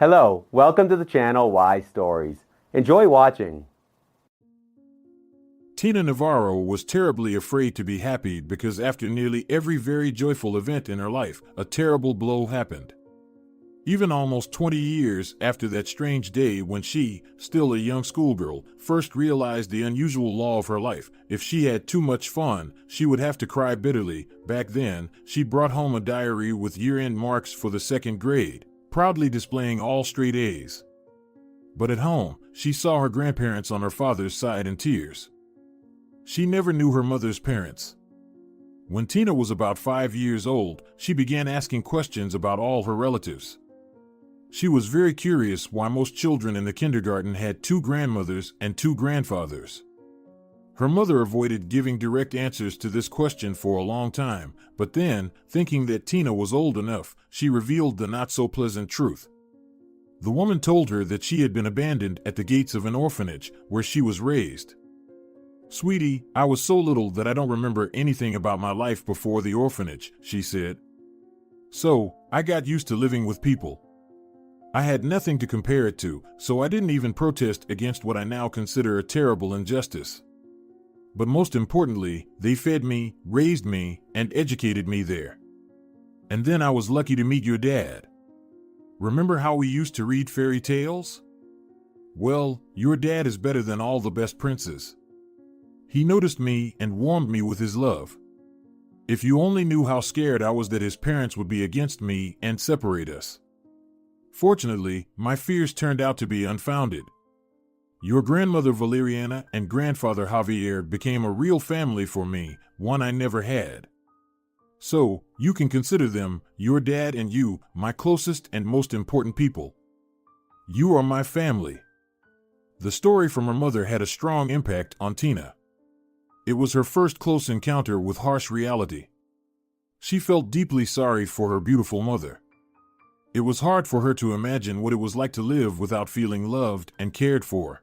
Hello, welcome to the channel Why Stories. Enjoy watching. Tina Navarro was terribly afraid to be happy because after nearly every very joyful event in her life, a terrible blow happened. Even almost 20 years after that strange day when she, still a young schoolgirl, first realized the unusual law of her life, if she had too much fun, she would have to cry bitterly. Back then, she brought home a diary with year-end marks for the second grade, proudly displaying all straight A's. But at home, she saw her grandparents on her father's side in tears. She never knew her mother's parents. When Tina was about 5 years old, she began asking questions about all her relatives. She was very curious why most children in the kindergarten had 2 grandmothers and 2 grandfathers. Her mother avoided giving direct answers to this question for a long time, but then, thinking that Tina was old enough, she revealed the not-so-pleasant truth. The woman told her that she had been abandoned at the gates of an orphanage where she was raised. "Sweetie, I was so little that I don't remember anything about my life before the orphanage," she said. "So, I got used to living with people. I had nothing to compare it to, so I didn't even protest against what I now consider a terrible injustice. But most importantly, they fed me, raised me, and educated me there. And then I was lucky to meet your dad. Remember how we used to read fairy tales? Well, your dad is better than all the best princes. He noticed me and warmed me with his love. If you only knew how scared I was that his parents would be against me and separate us. Fortunately, my fears turned out to be unfounded. Your grandmother Valeriana and grandfather Javier became a real family for me, one I never had. So, you can consider them, your dad and you, my closest and most important people. You are my family." The story from her mother had a strong impact on Tina. It was her first close encounter with harsh reality. She felt deeply sorry for her beautiful mother. It was hard for her to imagine what it was like to live without feeling loved and cared for.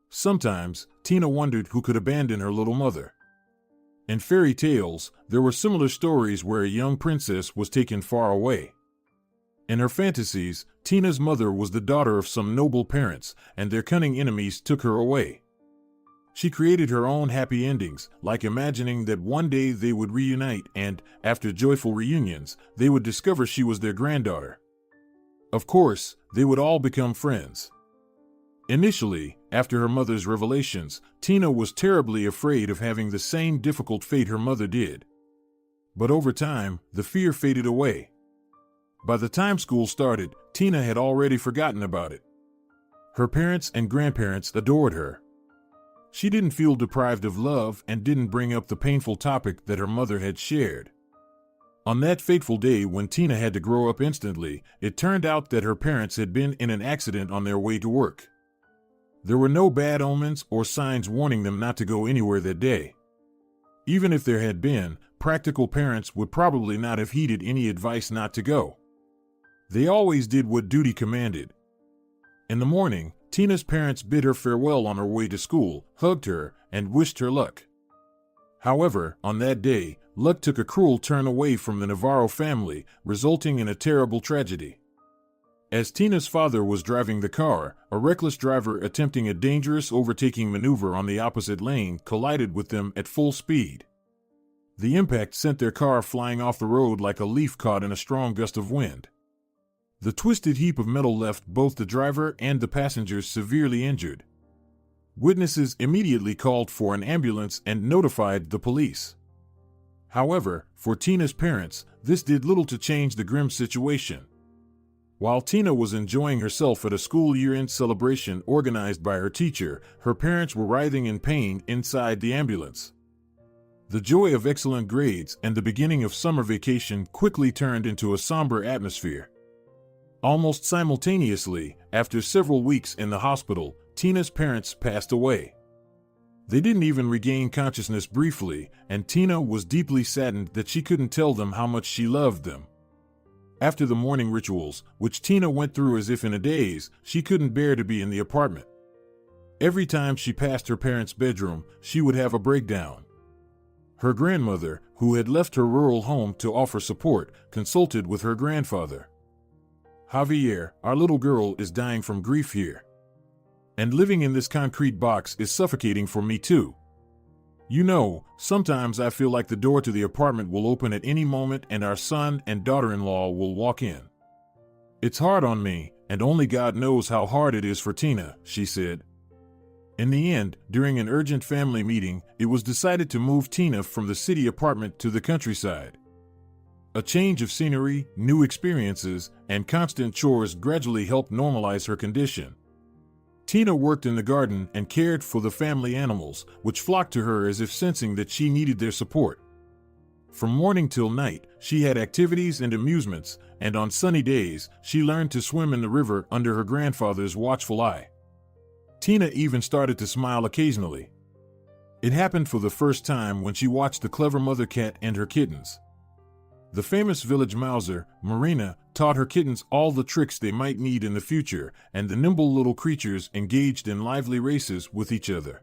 Sometimes, Tina wondered who could abandon her little mother. In fairy tales, there were similar stories where a young princess was taken far away. In her fantasies, Tina's mother was the daughter of some noble parents, and their cunning enemies took her away. She created her own happy endings, like imagining that one day they would reunite and, after joyful reunions, they would discover she was their granddaughter. Of course, they would all become friends. Initially, after her mother's revelations, Tina was terribly afraid of having the same difficult fate her mother did. But over time, the fear faded away. By the time school started, Tina had already forgotten about it. Her parents and grandparents adored her. She didn't feel deprived of love and didn't bring up the painful topic that her mother had shared. On that fateful day when Tina had to grow up instantly, it turned out that her parents had been in an accident on their way to work. There were no bad omens or signs warning them not to go anywhere that day. Even if there had been, practical parents would probably not have heeded any advice not to go. They always did what duty commanded. In the morning, Tina's parents bid her farewell on her way to school, hugged her, and wished her luck. However, on that day, luck took a cruel turn away from the Navarro family, resulting in a terrible tragedy. As Tina's father was driving the car, a reckless driver attempting a dangerous overtaking maneuver on the opposite lane collided with them at full speed. The impact sent their car flying off the road like a leaf caught in a strong gust of wind. The twisted heap of metal left both the driver and the passengers severely injured. Witnesses immediately called for an ambulance and notified the police. However, for Tina's parents, this did little to change the grim situation. While Tina was enjoying herself at a school year-end celebration organized by her teacher, her parents were writhing in pain inside the ambulance. The joy of excellent grades and the beginning of summer vacation quickly turned into a somber atmosphere. Almost simultaneously, after several weeks in the hospital, Tina's parents passed away. They didn't even regain consciousness briefly, and Tina was deeply saddened that she couldn't tell them how much she loved them. After the morning rituals, which Tina went through as if in a daze, she couldn't bear to be in the apartment. Every time she passed her parents' bedroom, she would have a breakdown. Her grandmother, who had left her rural home to offer support, consulted with her grandfather. Javier, our little girl is dying from grief here. And living in this concrete box is suffocating for me too. You know, sometimes I feel like the door to the apartment will open at any moment and our son and daughter-in-law will walk in. It's hard on me, and only God knows how hard it is for Tina, she said. In the end, during an urgent family meeting, it was decided to move Tina from the city apartment to the countryside. A change of scenery, new experiences, and constant chores gradually helped normalize her condition. Tina worked in the garden and cared for the family animals, which flocked to her as if sensing that she needed their support. From morning till night, she had activities and amusements, and on sunny days, she learned to swim in the river under her grandfather's watchful eye. Tina even started to smile occasionally. It happened for the first time when she watched the clever mother cat and her kittens. The famous village mouser, Marina, taught her kittens all the tricks they might need in the future, and the nimble little creatures engaged in lively races with each other.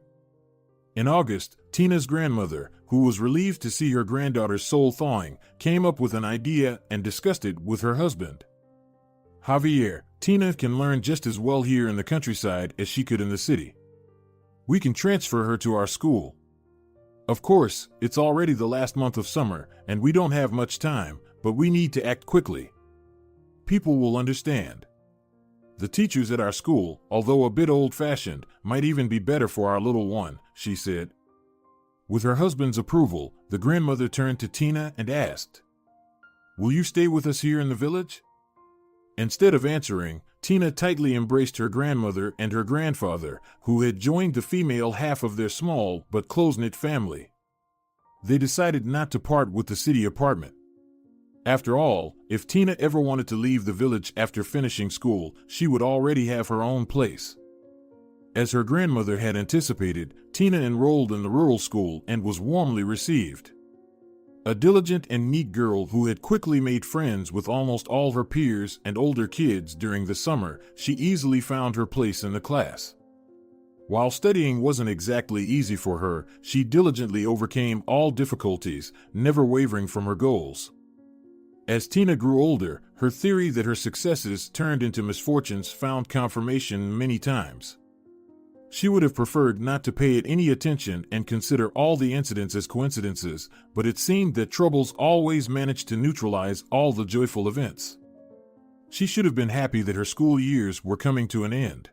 In August, Tina's grandmother, who was relieved to see her granddaughter's soul thawing, came up with an idea and discussed it with her husband. Javier, Tina can learn just as well here in the countryside as she could in the city. We can transfer her to our school. Of course, it's already the last month of summer, and we don't have much time, but we need to act quickly. People will understand. The teachers at our school, although a bit old-fashioned, might even be better for our little one, she said. With her husband's approval, the grandmother turned to Tina and asked, "Will you stay with us here in the village?" Instead of answering, Tina tightly embraced her grandmother and her grandfather, who had joined the female half of their small but close-knit family. They decided not to part with the city apartment. After all, if Tina ever wanted to leave the village after finishing school, she would already have her own place. As her grandmother had anticipated, Tina enrolled in the rural school and was warmly received. A diligent and neat girl who had quickly made friends with almost all her peers and older kids during the summer, she easily found her place in the class. While studying wasn't exactly easy for her, she diligently overcame all difficulties, never wavering from her goals. As Tina grew older, her theory that her successes turned into misfortunes found confirmation many times. She would have preferred not to pay it any attention and consider all the incidents as coincidences, but it seemed that troubles always managed to neutralize all the joyful events. She should have been happy that her school years were coming to an end.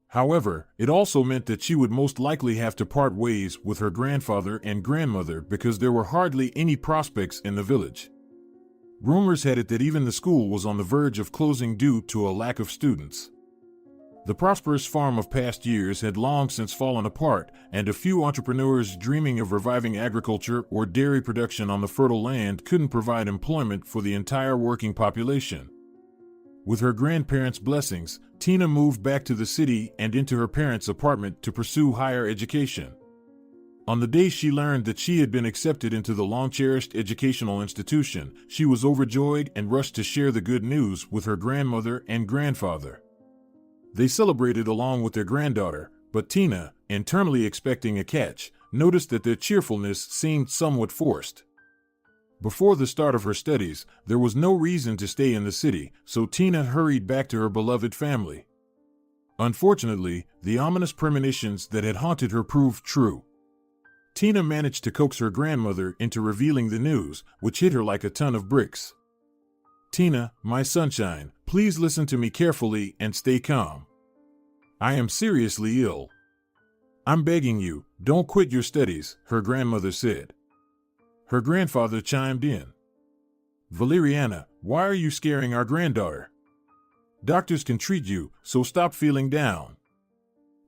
However, it also meant that she would most likely have to part ways with her grandfather and grandmother because there were hardly any prospects in the village. Rumors had it that even the school was on the verge of closing due to a lack of students. The prosperous farm of past years had long since fallen apart, and a few entrepreneurs dreaming of reviving agriculture or dairy production on the fertile land couldn't provide employment for the entire working population. With her grandparents' blessings, Tina moved back to the city and into her parents' apartment to pursue higher education. On the day she learned that she had been accepted into the long-cherished educational institution, she was overjoyed and rushed to share the good news with her grandmother and grandfather. They celebrated along with their granddaughter, but Tina, internally expecting a catch, noticed that their cheerfulness seemed somewhat forced. Before the start of her studies, there was no reason to stay in the city, so Tina hurried back to her beloved family. Unfortunately, the ominous premonitions that had haunted her proved true. Tina managed to coax her grandmother into revealing the news, which hit her like a ton of bricks. "Tina, my sunshine, please listen to me carefully and stay calm. I am seriously ill. I'm begging you, don't quit your studies," her grandmother said. Her grandfather chimed in. "Valeriana, why are you scaring our granddaughter? Doctors can treat you, so stop feeling down."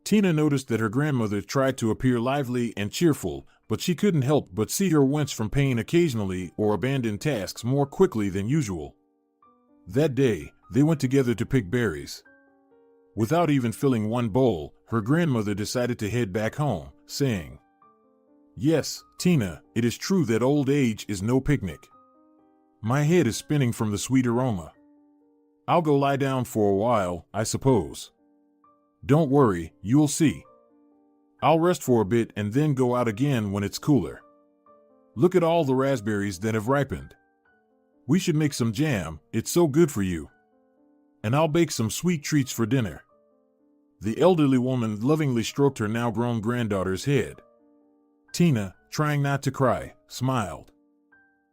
Tina noticed that her grandmother tried to appear lively and cheerful, but she couldn't help but see her wince from pain occasionally or abandon tasks more quickly than usual. That day, they went together to pick berries. Without even filling one bowl, her grandmother decided to head back home, saying, "Yes, Tina, it is true that old age is no picnic. My head is spinning from the sweet aroma. I'll go lie down for a while, I suppose. Don't worry, you'll see. I'll rest for a bit and then go out again when it's cooler. Look at all the raspberries that have ripened. We should make some jam, it's so good for you." And I'll bake some sweet treats for dinner." The elderly woman lovingly stroked her now-grown granddaughter's head. Tina, trying not to cry, smiled.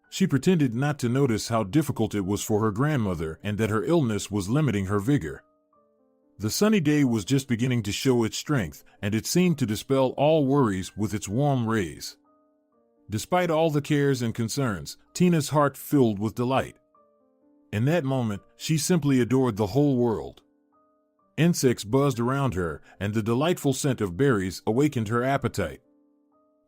She pretended not to notice how difficult it was for her grandmother and that her illness was limiting her vigor. The sunny day was just beginning to show its strength, and it seemed to dispel all worries with its warm rays. Despite all the cares and concerns, Tina's heart filled with delight. In that moment, she simply adored the whole world. Insects buzzed around her, and the delightful scent of berries awakened her appetite.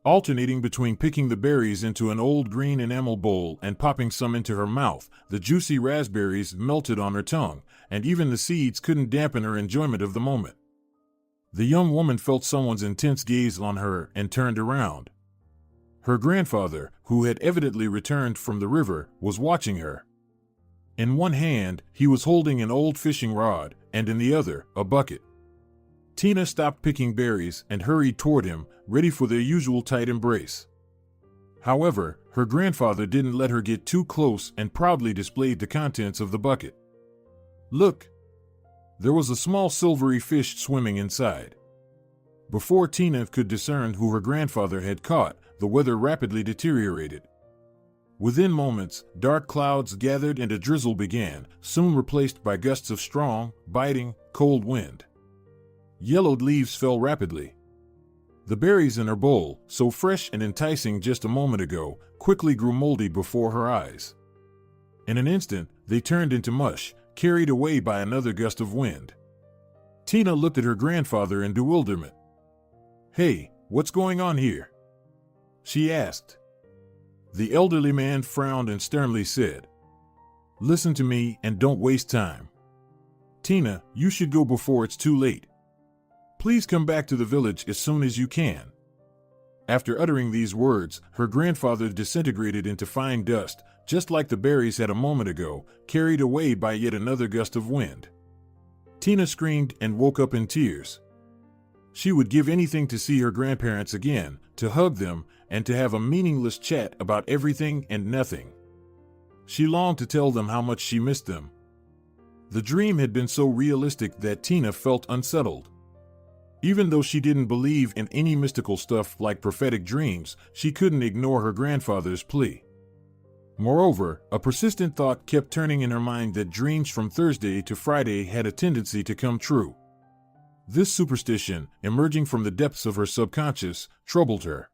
Alternating between picking the berries into an old green enamel bowl and popping some into her mouth, the juicy raspberries melted on her tongue, and even the seeds couldn't dampen her enjoyment of the moment. The young woman felt someone's intense gaze on her and turned around. Her grandfather, who had evidently returned from the river, was watching her. In one hand, he was holding an old fishing rod, and in the other, a bucket. Tina stopped picking berries and hurried toward him, ready for their usual tight embrace. However, her grandfather didn't let her get too close and proudly displayed the contents of the bucket. "Look!" There was a small silvery fish swimming inside. Before Tina could discern who her grandfather had caught, the weather rapidly deteriorated. Within moments, dark clouds gathered and a drizzle began, soon replaced by gusts of strong, biting, cold wind. Yellowed leaves fell rapidly. The berries in her bowl, so fresh and enticing just a moment ago, quickly grew moldy before her eyes. In an instant, they turned into mush, carried away by another gust of wind. Tina looked at her grandfather in bewilderment. "Hey, what's going on here?" she asked. The elderly man frowned and sternly said, "Listen to me and don't waste time. Tina, you should go before it's too late. Please come back to the village as soon as you can." After uttering these words, her grandfather disintegrated into fine dust, just like the berries had a moment ago, carried away by yet another gust of wind. Tina screamed and woke up in tears. She would give anything to see her grandparents again, to hug them, and to have a meaningless chat about everything and nothing. She longed to tell them how much she missed them. The dream had been so realistic that Tina felt unsettled. Even though she didn't believe in any mystical stuff like prophetic dreams, she couldn't ignore her grandfather's plea. Moreover, a persistent thought kept turning in her mind that dreams from Thursday to Friday had a tendency to come true. This superstition, emerging from the depths of her subconscious, troubled her.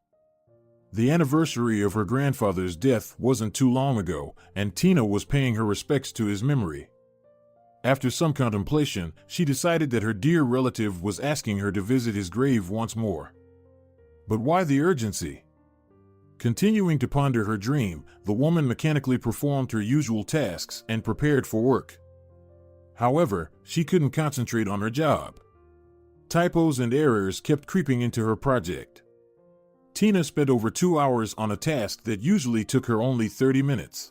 The anniversary of her grandfather's death wasn't too long ago, and Tina was paying her respects to his memory. After some contemplation, she decided that her dear relative was asking her to visit his grave once more. But why the urgency? Continuing to ponder her dream, the woman mechanically performed her usual tasks and prepared for work. However, she couldn't concentrate on her job. Typos and errors kept creeping into her project. Tina spent over 2 hours on a task that usually took her only 30 minutes.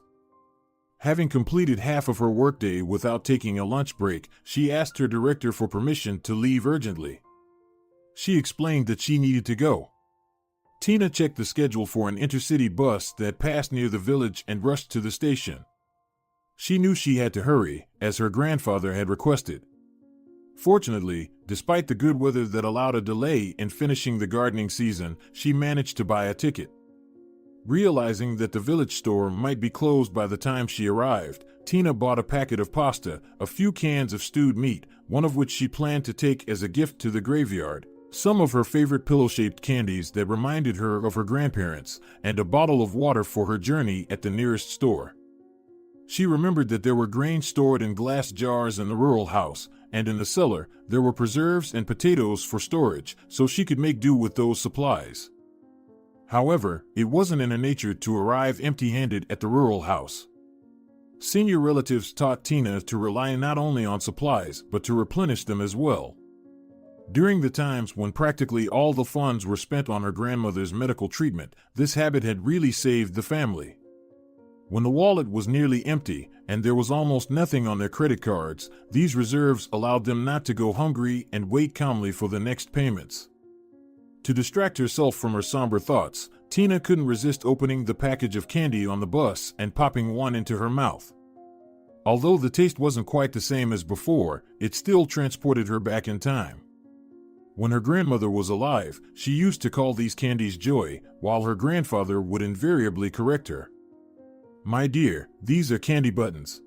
Having completed half of her workday without taking a lunch break, she asked her director for permission to leave urgently. She explained that she needed to go. Tina checked the schedule for an intercity bus that passed near the village and rushed to the station. She knew she had to hurry, as her grandfather had requested. Fortunately, despite the good weather that allowed a delay in finishing the gardening season, she managed to buy a ticket. Realizing that the village store might be closed by the time she arrived, Tina bought a packet of pasta, a few cans of stewed meat, one of which she planned to take as a gift to the graveyard, some of her favorite pillow-shaped candies that reminded her of her grandparents, and a bottle of water for her journey at the nearest store. She remembered that there were grain stored in glass jars in the rural house, and in the cellar, there were preserves and potatoes for storage, so she could make do with those supplies. However, it wasn't in her nature to arrive empty-handed at the rural house. Senior relatives taught Tina to rely not only on supplies, but to replenish them as well. During the times when practically all the funds were spent on her grandmother's medical treatment, this habit had really saved the family. When the wallet was nearly empty, and there was almost nothing on their credit cards, these reserves allowed them not to go hungry and wait calmly for the next payments. To distract herself from her somber thoughts, Tina couldn't resist opening the package of candy on the bus and popping one into her mouth. Although the taste wasn't quite the same as before, it still transported her back in time. When her grandmother was alive, she used to call these candies joy, while her grandfather would invariably correct her. "My dear, these are candy buttons."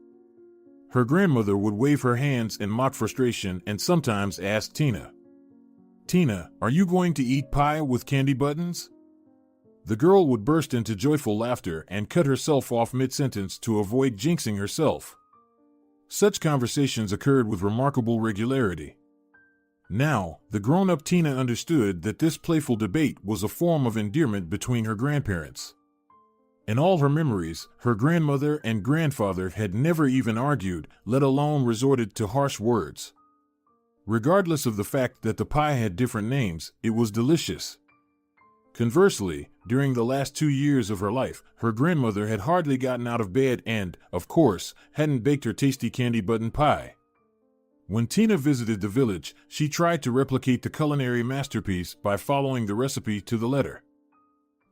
Her grandmother would wave her hands in mock frustration and sometimes ask Tina, "Tina, are you going to eat pie with candy buttons?" The girl would burst into joyful laughter and cut herself off mid-sentence to avoid jinxing herself. Such conversations occurred with remarkable regularity. Now, the grown-up Tina understood that this playful debate was a form of endearment between her grandparents. In all her memories, her grandmother and grandfather had never even argued, let alone resorted to harsh words. Regardless of the fact that the pie had different names, it was delicious. Conversely, during the last 2 years of her life, her grandmother had hardly gotten out of bed and, of course, hadn't baked her tasty candy button pie. When Tina visited the village, she tried to replicate the culinary masterpiece by following the recipe to the letter.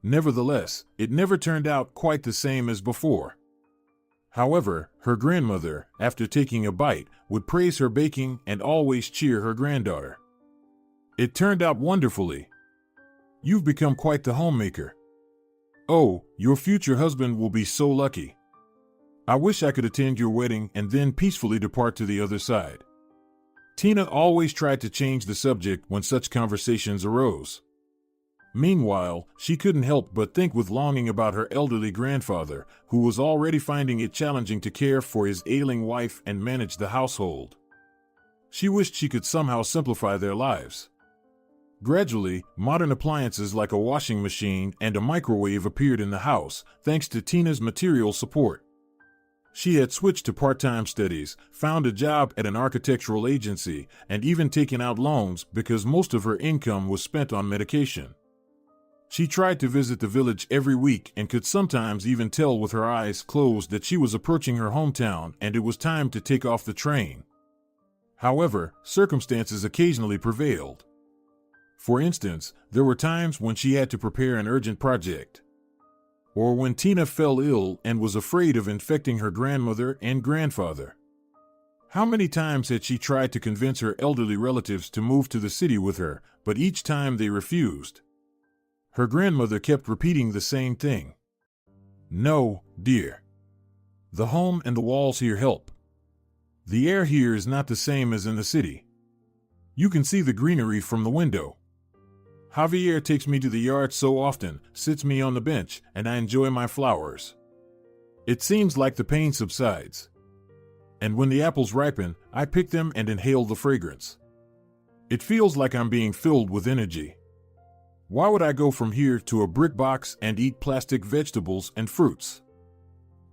Nevertheless, it never turned out quite the same as before. However, her grandmother, after taking a bite, would praise her baking and always cheer her granddaughter. "It turned out wonderfully. You've become quite the homemaker. Oh, your future husband will be so lucky. I wish I could attend your wedding and then peacefully depart to the other side." Tina always tried to change the subject when such conversations arose. Meanwhile, she couldn't help but think with longing about her elderly grandfather, who was already finding it challenging to care for his ailing wife and manage the household. She wished she could somehow simplify their lives. Gradually, modern appliances like a washing machine and a microwave appeared in the house, thanks to Tina's material support. She had switched to part-time studies, found a job at an architectural agency, and even taken out loans because most of her income was spent on medication. She tried to visit the village every week and could sometimes even tell with her eyes closed that she was approaching her hometown and it was time to take off the train. However, circumstances occasionally prevailed. For instance, there were times when she had to prepare an urgent project, or when Tina fell ill and was afraid of infecting her grandmother and grandfather. How many times had she tried to convince her elderly relatives to move to the city with her, but each time they refused. Her grandmother kept repeating the same thing. "No, dear. The home and the walls here help. The air here is not the same as in the city. You can see the greenery from the window. Javier takes me to the yard so often, sits me on the bench, and I enjoy my flowers. It seems like the pain subsides. And when the apples ripen, I pick them and inhale the fragrance. It feels like I'm being filled with energy. Why would I go from here to a brick box and eat plastic vegetables and fruits?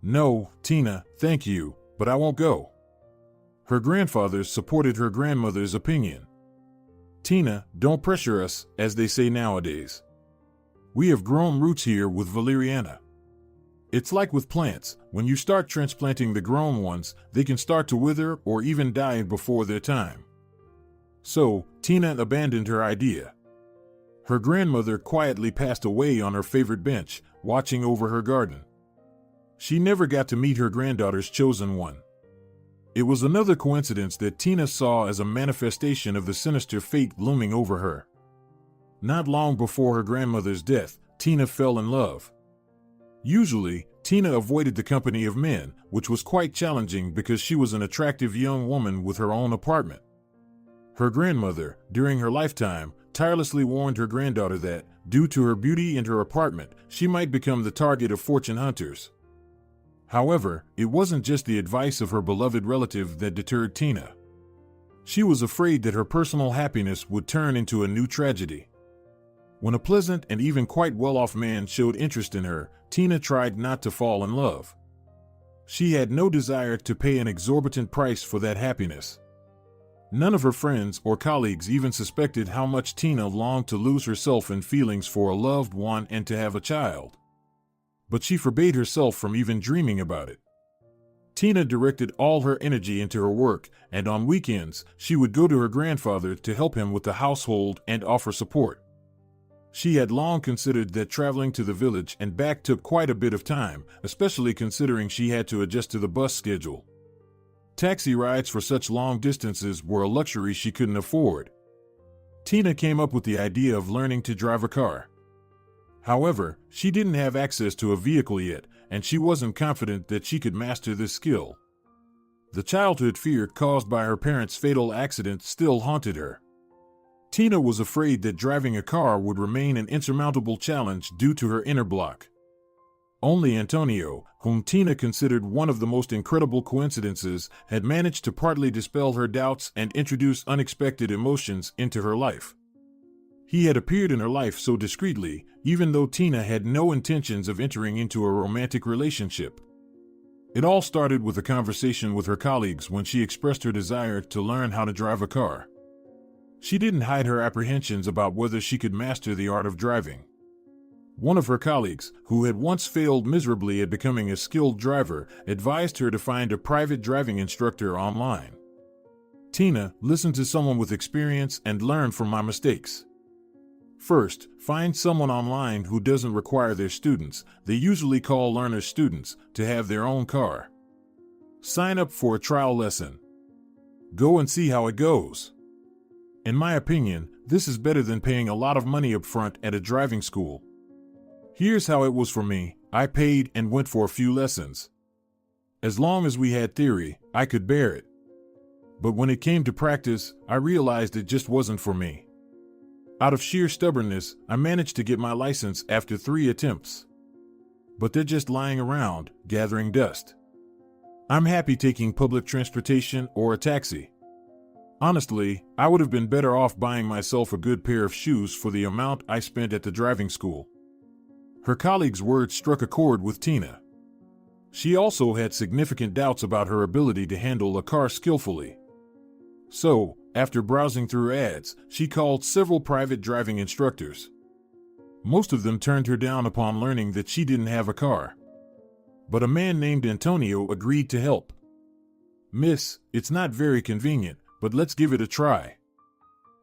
No, Tina, thank you, but I won't go." Her grandfather supported her grandmother's opinion. "Tina, don't pressure us, as they say nowadays. We have grown roots here with valeriana. It's like with plants, when you start transplanting the grown ones, they can start to wither or even die before their time." So, Tina abandoned her idea. Her grandmother quietly passed away on her favorite bench, watching over her garden. She never got to meet her granddaughter's chosen one. It was another coincidence that Tina saw as a manifestation of the sinister fate looming over her. Not long before her grandmother's death, Tina fell in love. Usually, Tina avoided the company of men, which was quite challenging because she was an attractive young woman with her own apartment. Her grandmother, during her lifetime, tirelessly warned her granddaughter that, due to her beauty and her apartment, she might become the target of fortune hunters. However, it wasn't just the advice of her beloved relative that deterred Tina. She was afraid that her personal happiness would turn into a new tragedy. When a pleasant and even quite well-off man showed interest in her, Tina tried not to fall in love. She had no desire to pay an exorbitant price for that happiness. None of her friends or colleagues even suspected how much Tina longed to lose herself in feelings for a loved one and to have a child. But she forbade herself from even dreaming about it. Tina directed all her energy into her work, and on weekends, she would go to her grandfather to help him with the household and offer support. She had long considered that traveling to the village and back took quite a bit of time, especially considering she had to adjust to the bus schedule. Taxi rides for such long distances were a luxury she couldn't afford. Tina came up with the idea of learning to drive a car. However, she didn't have access to a vehicle yet, and she wasn't confident that she could master this skill. The childhood fear caused by her parents' fatal accident still haunted her. Tina was afraid that driving a car would remain an insurmountable challenge due to her inner block. Only Antonio, whom Tina considered one of the most incredible coincidences, had managed to partly dispel her doubts and introduce unexpected emotions into her life. He had appeared in her life so discreetly, even though Tina had no intentions of entering into a romantic relationship. It all started with a conversation with her colleagues when she expressed her desire to learn how to drive a car. She didn't hide her apprehensions about whether she could master the art of driving. One of her colleagues, who had once failed miserably at becoming a skilled driver, advised her to find a private driving instructor online. Tina, listen to someone with experience and learn from my mistakes. First, find someone online who doesn't require their students, they usually call learner students, to have their own car. Sign up for a trial lesson. Go and see how it goes. In my opinion, this is better than paying a lot of money up front at a driving school. Here's how it was for me. I paid and went for a few lessons. As long as we had theory, I could bear it. But when it came to practice, I realized it just wasn't for me. Out of sheer stubbornness, I managed to get my license after 3 attempts. But they're just lying around, gathering dust. I'm happy taking public transportation or a taxi. Honestly, I would have been better off buying myself a good pair of shoes for the amount I spent at the driving school. Her colleague's words struck a chord with Tina. She also had significant doubts about her ability to handle a car skillfully. So, after browsing through ads, she called several private driving instructors. Most of them turned her down upon learning that she didn't have a car. But a man named Antonio agreed to help. "Miss, it's not very convenient, but let's give it a try.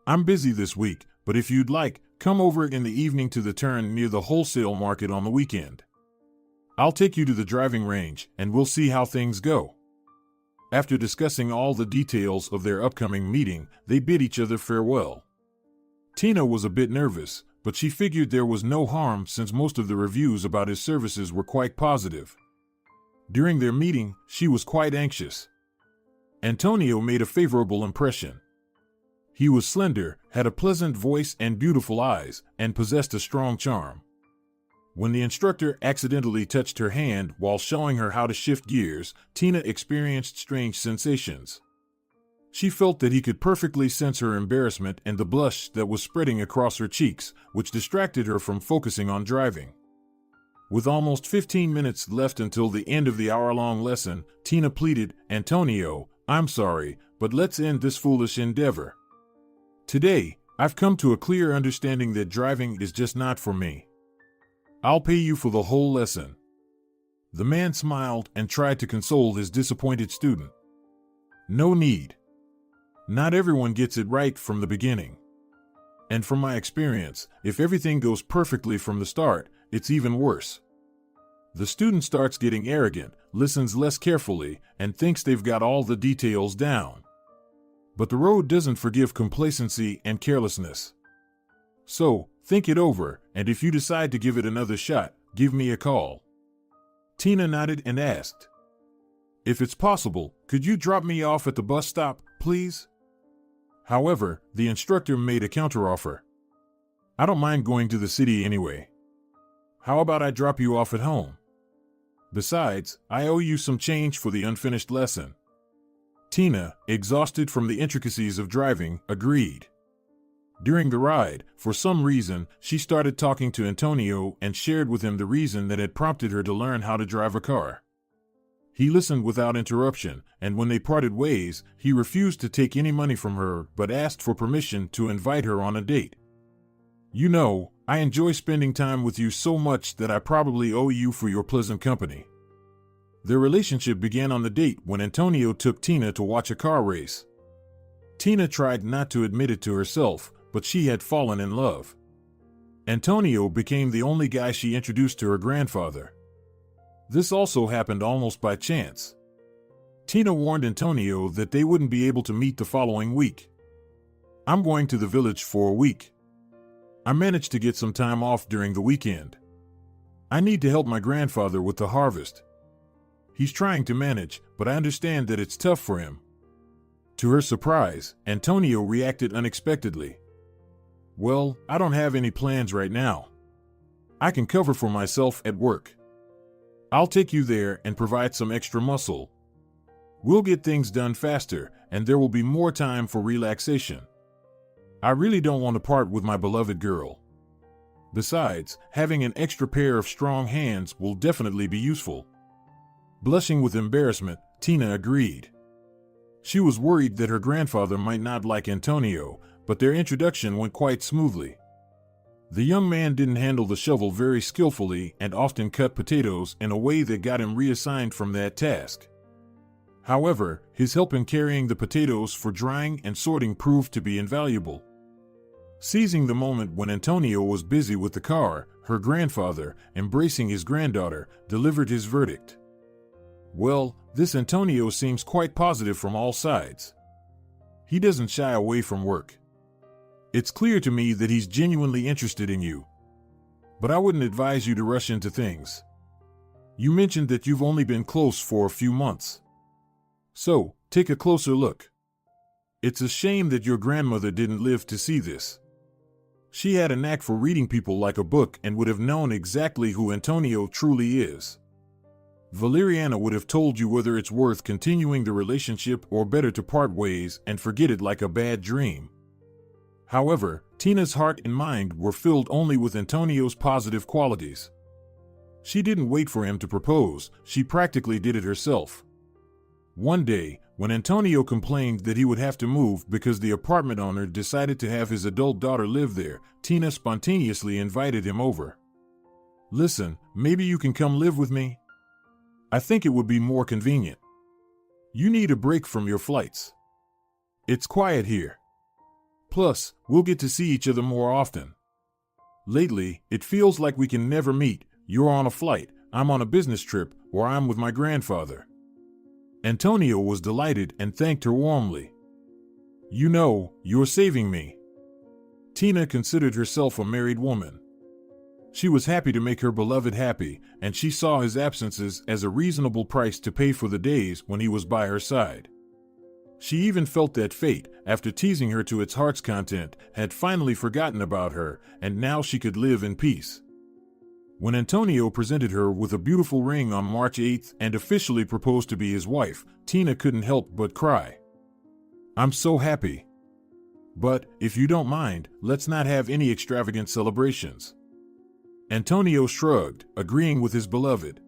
I'm busy this week, but if you'd like, come over in the evening to the turn near the wholesale market on the weekend. I'll take you to the driving range, and we'll see how things go." After discussing all the details of their upcoming meeting, they bid each other farewell. Tina was a bit nervous, but she figured there was no harm since most of the reviews about his services were quite positive. During their meeting, she was quite anxious. Antonio made a favorable impression. He was slender, had a pleasant voice and beautiful eyes, and possessed a strong charm. When the instructor accidentally touched her hand while showing her how to shift gears, Tina experienced strange sensations. She felt that he could perfectly sense her embarrassment and the blush that was spreading across her cheeks, which distracted her from focusing on driving. With almost 15 minutes left until the end of the hour-long lesson, Tina pleaded, "Antonio, I'm sorry, but let's end this foolish endeavor. Today, I've come to a clear understanding that driving is just not for me. I'll pay you for the whole lesson." The man smiled and tried to console his disappointed student. "No need. Not everyone gets it right from the beginning. And from my experience, if everything goes perfectly from the start, it's even worse. The student starts getting arrogant, listens less carefully, and thinks they've got all the details down. But the road doesn't forgive complacency and carelessness. So, think it over, and if you decide to give it another shot, give me a call." Tina nodded and asked, "If it's possible, could you drop me off at the bus stop, please?" However, the instructor made a counteroffer. "I don't mind going to the city anyway. How about I drop you off at home? Besides, I owe you some change for the unfinished lesson." Tina, exhausted from the intricacies of driving, agreed. During the ride, for some reason, she started talking to Antonio and shared with him the reason that had prompted her to learn how to drive a car. He listened without interruption, and when they parted ways, he refused to take any money from her but asked for permission to invite her on a date. "You know, I enjoy spending time with you so much that I probably owe you for your pleasant company." Their relationship began on the date when Antonio took Tina to watch a car race. Tina tried not to admit it to herself, but she had fallen in love. Antonio became the only guy she introduced to her grandfather. This also happened almost by chance. Tina warned Antonio that they wouldn't be able to meet the following week. "I'm going to the village for a week. I managed to get some time off during the weekend. I need to help my grandfather with the harvest. He's trying to manage, but I understand that it's tough for him." To her surprise, Antonio reacted unexpectedly. "Well, I don't have any plans right now. I can cover for myself at work. I'll take you there and provide some extra muscle. We'll get things done faster, and there will be more time for relaxation. I really don't want to part with my beloved girl. Besides, having an extra pair of strong hands will definitely be useful." Blushing with embarrassment, Tina agreed. She was worried that her grandfather might not like Antonio, but their introduction went quite smoothly. The young man didn't handle the shovel very skillfully and often cut potatoes in a way that got him reassigned from that task. However, his help in carrying the potatoes for drying and sorting proved to be invaluable. Seizing the moment when Antonio was busy with the car, her grandfather, embracing his granddaughter, delivered his verdict. "Well, this Antonio seems quite positive from all sides. He doesn't shy away from work. It's clear to me that he's genuinely interested in you. But I wouldn't advise you to rush into things. You mentioned that you've only been close for a few months. So, take a closer look. It's a shame that your grandmother didn't live to see this. She had a knack for reading people like a book and would have known exactly who Antonio truly is. Valeriana would have told you whether it's worth continuing the relationship or better to part ways and forget it like a bad dream." However, Tina's heart and mind were filled only with Antonio's positive qualities. She didn't wait for him to propose, she practically did it herself. One day, when Antonio complained that he would have to move because the apartment owner decided to have his adult daughter live there, Tina spontaneously invited him over. "Listen, maybe you can come live with me? I think it would be more convenient. You need a break from your flights. It's quiet here. Plus, we'll get to see each other more often. Lately, it feels like we can never meet. You're on a flight, I'm on a business trip, or I'm with my grandfather." Antonio was delighted and thanked her warmly. "You know, you're saving me." Tina considered herself a married woman. She was happy to make her beloved happy, and she saw his absences as a reasonable price to pay for the days when he was by her side. She even felt that fate, after teasing her to its heart's content, had finally forgotten about her, and now she could live in peace. When Antonio presented her with a beautiful ring on March 8th and officially proposed to be his wife, Tina couldn't help but cry. "I'm so happy. But, if you don't mind, let's not have any extravagant celebrations." Antonio shrugged, agreeing with his beloved.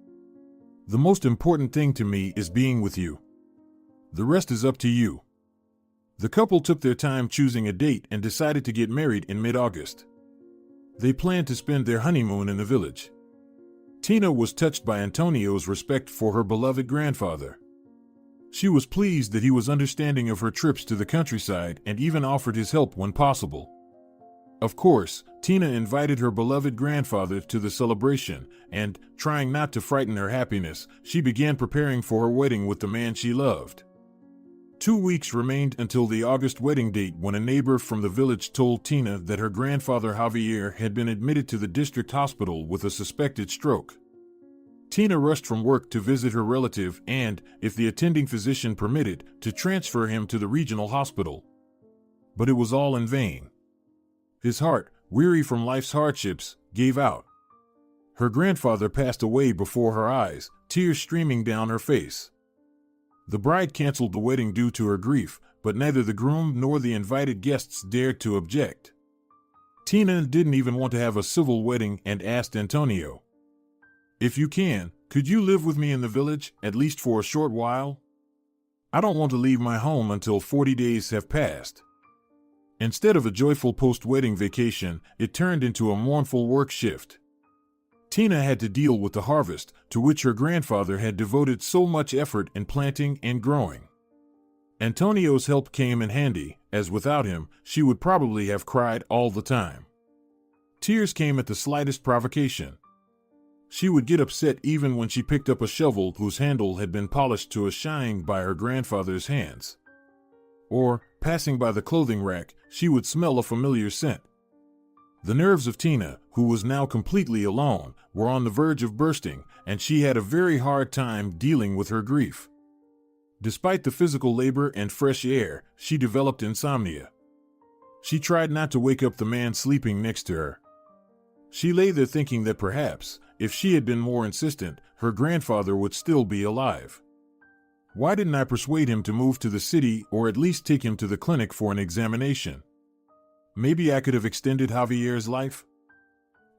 "The most important thing to me is being with you. The rest is up to you." The couple took their time choosing a date and decided to get married in mid-August. They planned to spend their honeymoon in the village. Tina was touched by Antonio's respect for her beloved grandfather. She was pleased that he was understanding of her trips to the countryside and even offered his help when possible. Of course, Tina invited her beloved grandfather to the celebration, and, trying not to frighten her happiness, she began preparing for her wedding with the man she loved. 2 weeks remained until the August wedding date when a neighbor from the village told Tina that her grandfather Javier had been admitted to the district hospital with a suspected stroke. Tina rushed from work to visit her relative and, if the attending physician permitted, to transfer him to the regional hospital. But it was all in vain. His heart, weary from life's hardships, gave out. Her grandfather passed away before her eyes, tears streaming down her face. The bride canceled the wedding due to her grief, but neither the groom nor the invited guests dared to object. Tina didn't even want to have a civil wedding and asked Antonio, "If you can, could you live with me in the village, at least for a short while? I don't want to leave my home until 40 days have passed." Instead of a joyful post-wedding vacation, it turned into a mournful work shift. Tina had to deal with the harvest, to which her grandfather had devoted so much effort in planting and growing. Antonio's help came in handy, as without him, she would probably have cried all the time. Tears came at the slightest provocation. She would get upset even when she picked up a shovel whose handle had been polished to a shine by her grandfather's hands. Or, passing by the clothing rack, she would smell a familiar scent. The nerves of Tina, who was now completely alone, were on the verge of bursting, and she had a very hard time dealing with her grief. Despite the physical labor and fresh air, she developed insomnia. She tried not to wake up the man sleeping next to her. She lay there thinking that perhaps, if she had been more insistent, her grandfather would still be alive. Why didn't I persuade him to move to the city or at least take him to the clinic for an examination? Maybe I could have extended Javier's life?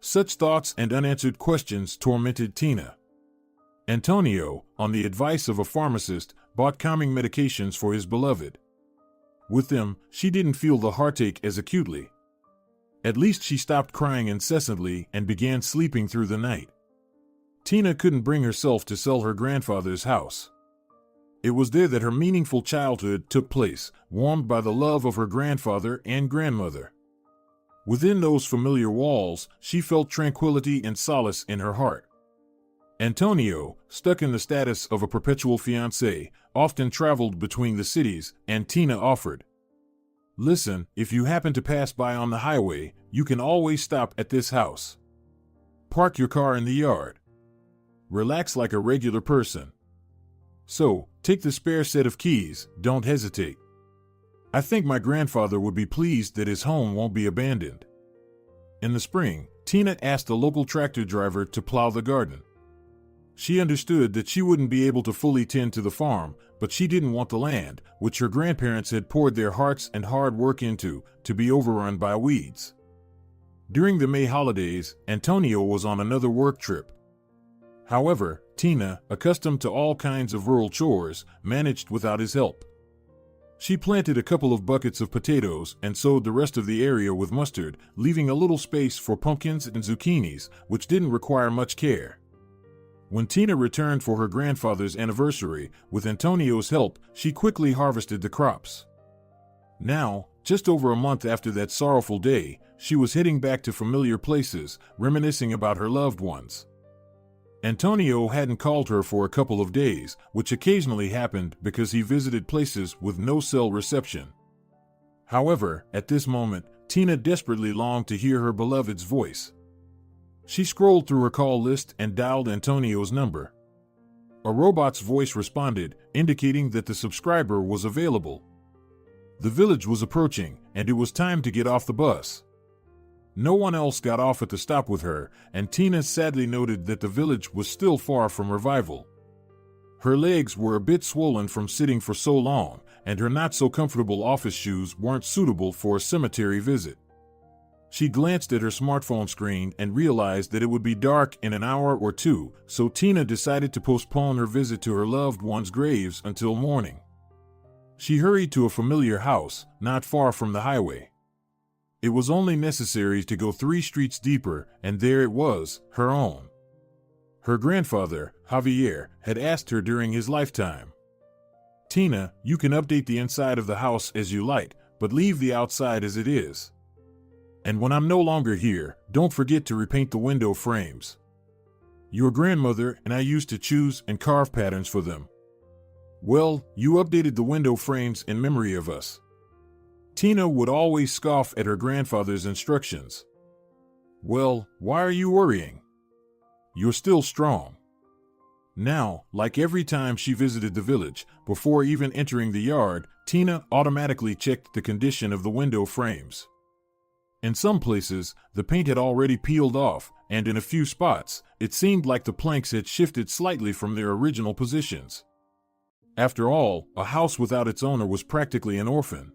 Such thoughts and unanswered questions tormented Tina. Antonio, on the advice of a pharmacist, bought calming medications for his beloved. With them, she didn't feel the heartache as acutely. At least she stopped crying incessantly and began sleeping through the night. Tina couldn't bring herself to sell her grandfather's house. It was there that her meaningful childhood took place, warmed by the love of her grandfather and grandmother. Within those familiar walls, she felt tranquility and solace in her heart. Antonio, stuck in the status of a perpetual fiancé, often traveled between the cities, and Tina offered, "Listen, if you happen to pass by on the highway, you can always stop at this house. Park your car in the yard. Relax like a regular person. So, take the spare set of keys, don't hesitate. I think my grandfather would be pleased that his home won't be abandoned." In the spring, Tina asked a local tractor driver to plow the garden. She understood that she wouldn't be able to fully tend to the farm, but she didn't want the land, which her grandparents had poured their hearts and hard work into, to be overrun by weeds. During the May holidays, Antonio was on another work trip. However, Tina, accustomed to all kinds of rural chores, managed without his help. She planted a couple of buckets of potatoes and sowed the rest of the area with mustard, leaving a little space for pumpkins and zucchinis, which didn't require much care. When Tina returned for her grandfather's anniversary, with Antonio's help, she quickly harvested the crops. Now, just over a month after that sorrowful day, she was heading back to familiar places, reminiscing about her loved ones. Antonio hadn't called her for a couple of days, which occasionally happened because he visited places with no cell reception. However, at this moment, Tina desperately longed to hear her beloved's voice. She scrolled through her call list and dialed Antonio's number. A robot's voice responded, indicating that the subscriber was available. The village was approaching, and it was time to get off the bus. No one else got off at the stop with her, and Tina sadly noted that the village was still far from revival. Her legs were a bit swollen from sitting for so long, and her not-so-comfortable office shoes weren't suitable for a cemetery visit. She glanced at her smartphone screen and realized that it would be dark in an hour or two, so Tina decided to postpone her visit to her loved ones' graves until morning. She hurried to a familiar house, not far from the highway. It was only necessary to go 3 streets deeper, and there it was, her own. Her grandfather, Javier, had asked her during his lifetime, "Tina, you can update the inside of the house as you like, but leave the outside as it is. And when I'm no longer here, don't forget to repaint the window frames. Your grandmother and I used to choose and carve patterns for them. Well, you updated the window frames in memory of us." Tina would always scoff at her grandfather's instructions. "Well, why are you worrying? You're still strong." Now, like every time she visited the village, before even entering the yard, Tina automatically checked the condition of the window frames. In some places, the paint had already peeled off, and in a few spots, it seemed like the planks had shifted slightly from their original positions. After all, a house without its owner was practically an orphan.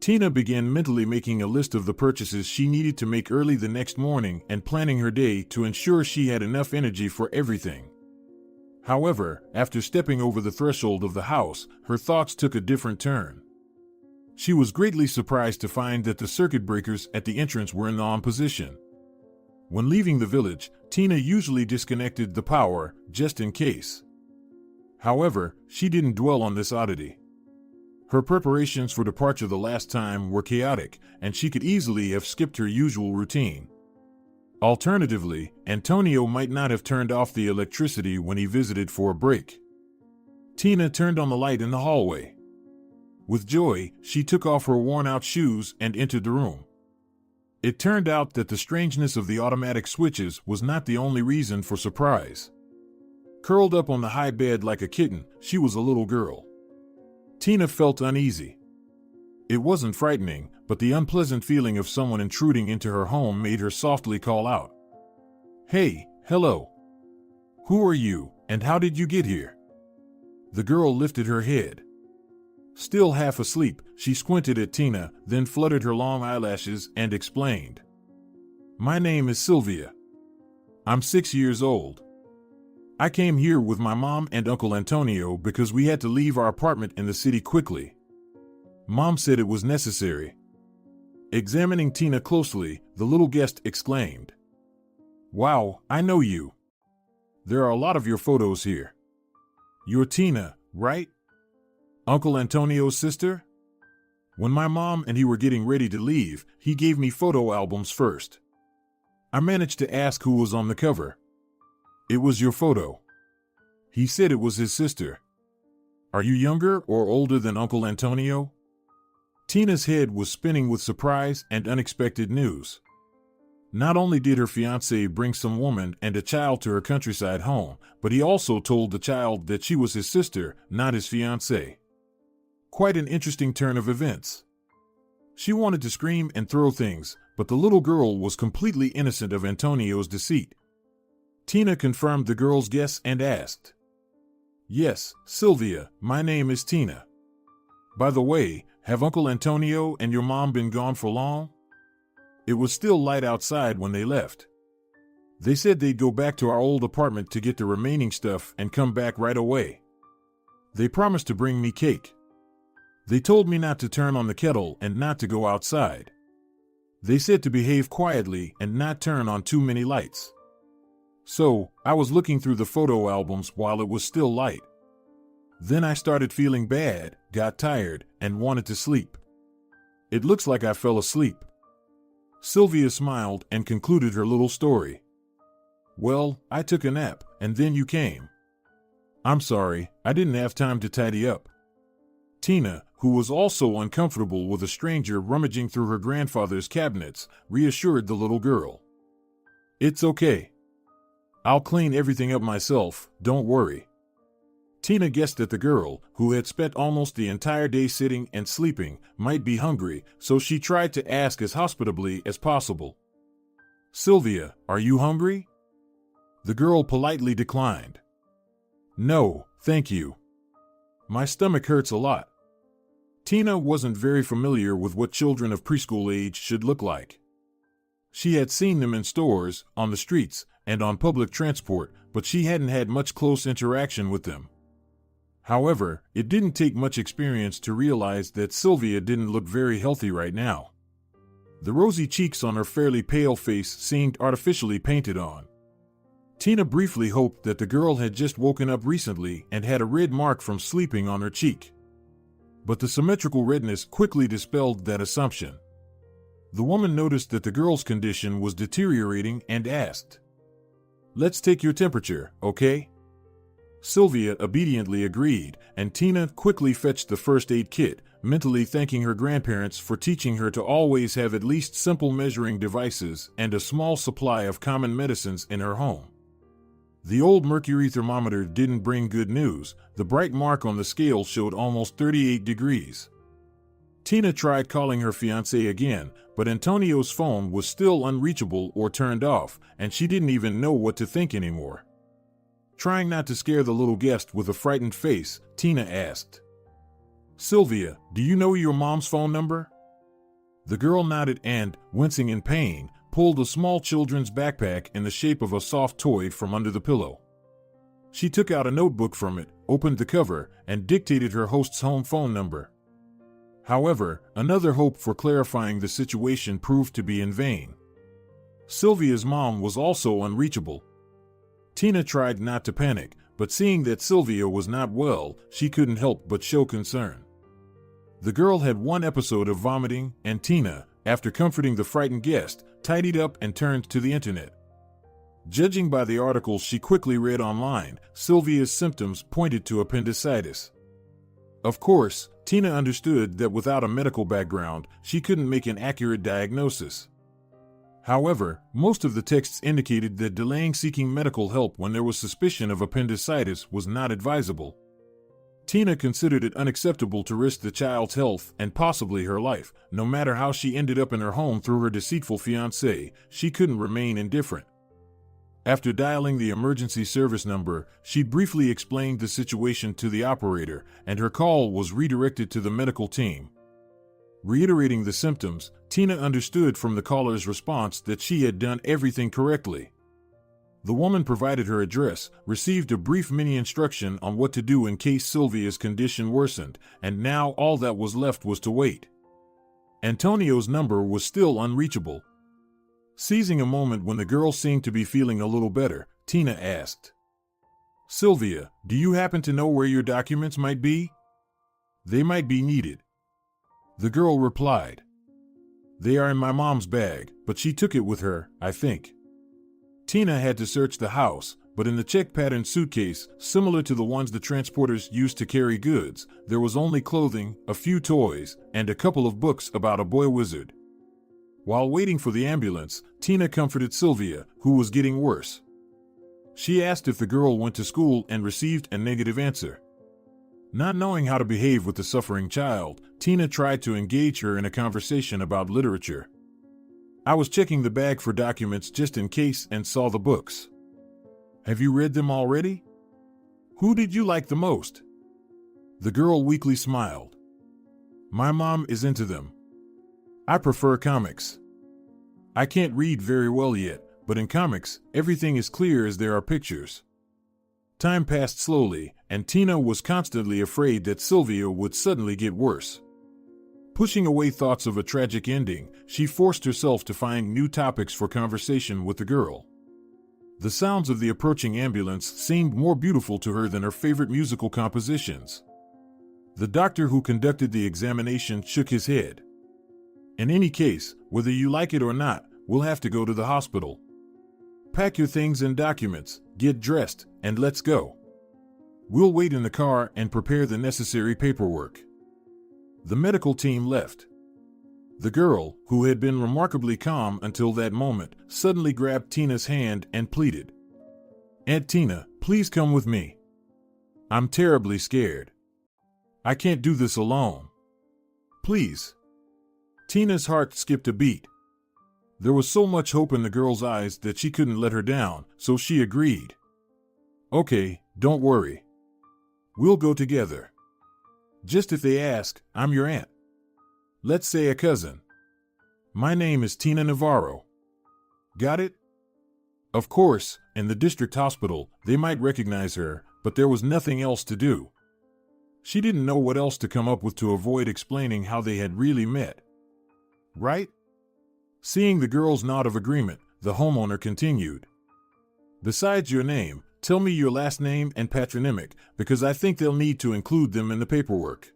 Tina began mentally making a list of the purchases she needed to make early the next morning and planning her day to ensure she had enough energy for everything. However, after stepping over the threshold of the house, her thoughts took a different turn. She was greatly surprised to find that the circuit breakers at the entrance were in on position. When leaving the village, Tina usually disconnected the power, just in case. However, she didn't dwell on this oddity. Her preparations for departure the last time were chaotic, and she could easily have skipped her usual routine. Alternatively, Antonio might not have turned off the electricity when he visited for a break. Tina turned on the light in the hallway. With joy, she took off her worn-out shoes and entered the room. It turned out that the strangeness of the automatic switches was not the only reason for surprise. Curled up on the high bed like a kitten, she was a little girl. Tina felt uneasy. It wasn't frightening, but the unpleasant feeling of someone intruding into her home made her softly call out, "Hey, hello. Who are you, and how did you get here?" The girl lifted her head. Still half asleep, she squinted at Tina, then fluttered her long eyelashes and explained, "My name is Sylvia. I'm 6 years old. I came here with my mom and Uncle Antonio because we had to leave our apartment in the city quickly. Mom said it was necessary." Examining Tina closely, the little guest exclaimed, "Wow, I know you. There are a lot of your photos here. You're Tina, right? Uncle Antonio's sister?" When my mom and he were getting ready to leave, he gave me photo albums first. I managed to ask who was on the cover. It was your photo. He said it was his sister. Are you younger or older than Uncle Antonio? Tina's head was spinning with surprise and unexpected news. Not only did her fiancé bring some woman and a child to her countryside home, but he also told the child that she was his sister, not his fiancé. Quite an interesting turn of events. She wanted to scream and throw things, but the little girl was completely innocent of Antonio's deceit. Tina confirmed the girl's guess and asked, "Yes, Sylvia, my name is Tina. By the way, have Uncle Antonio and your mom been gone for long?" It was still light outside when they left. They said they'd go back to our old apartment to get the remaining stuff and come back right away. They promised to bring me cake. They told me not to turn on the kettle and not to go outside. They said to behave quietly and not turn on too many lights. So, I was looking through the photo albums while it was still light. Then I started feeling bad, got tired, and wanted to sleep. It looks like I fell asleep. Sylvia smiled and concluded her little story. Well, I took a nap, and then you came. I'm sorry, I didn't have time to tidy up. Tina, who was also uncomfortable with a stranger rummaging through her grandfather's cabinets, reassured the little girl. It's okay. I'll clean everything up myself, don't worry. Tina guessed that the girl, who had spent almost the entire day sitting and sleeping, might be hungry, so she tried to ask as hospitably as possible. Sylvia, are you hungry? The girl politely declined. No, thank you. My stomach hurts a lot. Tina wasn't very familiar with what children of preschool age should look like. She had seen them in stores, on the streets, and on public transport, but she hadn't had much close interaction with them. However, it didn't take much experience to realize that Sylvia didn't look very healthy right now. The rosy cheeks on her fairly pale face seemed artificially painted on. Tina briefly hoped that the girl had just woken up recently and had a red mark from sleeping on her cheek. But the symmetrical redness quickly dispelled that assumption. The woman noticed that the girl's condition was deteriorating and asked, Let's take your temperature, okay? Sylvia obediently agreed, and Tina quickly fetched the first aid kit, mentally thanking her grandparents for teaching her to always have at least simple measuring devices and a small supply of common medicines in her home. The old mercury thermometer didn't bring good news. The bright mark on the scale showed almost 38 degrees. Tina tried calling her fiancé again, but Antonio's phone was still unreachable or turned off, and she didn't even know what to think anymore. Trying not to scare the little guest with a frightened face, Tina asked, Sylvia, do you know your mom's phone number? The girl nodded and, wincing in pain, pulled a small children's backpack in the shape of a soft toy from under the pillow. She took out a notebook from it, opened the cover, and dictated her host's home phone number. However, another hope for clarifying the situation proved to be in vain. Sylvia's mom was also unreachable. Tina tried not to panic, but seeing that Sylvia was not well, she couldn't help but show concern. The girl had one episode of vomiting, and Tina, after comforting the frightened guest, tidied up, and turned to the internet. Judging by the articles she quickly read online, Sylvia's symptoms pointed to appendicitis. Of course, Tina understood that without a medical background, she couldn't make an accurate diagnosis. However, most of the texts indicated that delaying seeking medical help when there was suspicion of appendicitis was not advisable. Tina considered it unacceptable to risk the child's health and possibly her life. No matter how she ended up in her home through her deceitful fiancé, she couldn't remain indifferent. After dialing the emergency service number, she briefly explained the situation to the operator, and her call was redirected to the medical team. Reiterating the symptoms, Tina understood from the caller's response that she had done everything correctly. The woman provided her address, received a brief mini instruction on what to do in case Sylvia's condition worsened, and now all that was left was to wait. Antonio's number was still unreachable. Seizing a moment when the girl seemed to be feeling a little better, Tina asked, "Sylvia, do you happen to know where your documents might be? They might be needed." The girl replied, "They are in my mom's bag, but she took it with her, I think." Tina had to search the house, but in the check-patterned suitcase, similar to the ones the transporters used to carry goods, there was only clothing, a few toys, and a couple of books about a boy wizard. While waiting for the ambulance, Tina comforted Sylvia, who was getting worse. She asked if the girl went to school and received a negative answer. Not knowing how to behave with the suffering child, Tina tried to engage her in a conversation about literature. "I was checking the bag for documents just in case and saw the books. Have you read them already? Who did you like the most?" The girl weakly smiled. "My mom is into them. I prefer comics. I can't read very well yet, but in comics, everything is clear as there are pictures." Time passed slowly, and Tina was constantly afraid that Sylvia would suddenly get worse. Pushing away thoughts of a tragic ending, she forced herself to find new topics for conversation with the girl. The sounds of the approaching ambulance seemed more beautiful to her than her favorite musical compositions. The doctor who conducted the examination shook his head. "In any case, whether you like it or not, we'll have to go to the hospital. Pack your things and documents, get dressed, and let's go. We'll wait in the car and prepare the necessary paperwork." The medical team left. The girl, who had been remarkably calm until that moment, suddenly grabbed Tina's hand and pleaded, "Aunt Tina, please come with me. I'm terribly scared. I can't do this alone. Please." Tina's heart skipped a beat. There was so much hope in the girl's eyes that she couldn't let her down, so she agreed. "Okay, don't worry. We'll go together. Just if they ask, I'm your aunt. Let's say a cousin. My name is Tina Navarro. Got it?" Of course, in the district hospital, they might recognize her, but there was nothing else to do. She didn't know what else to come up with to avoid explaining how they had really met. "Right?" Seeing the girl's nod of agreement, the homeowner continued, "Besides your name, tell me your last name and patronymic, because I think they'll need to include them in the paperwork."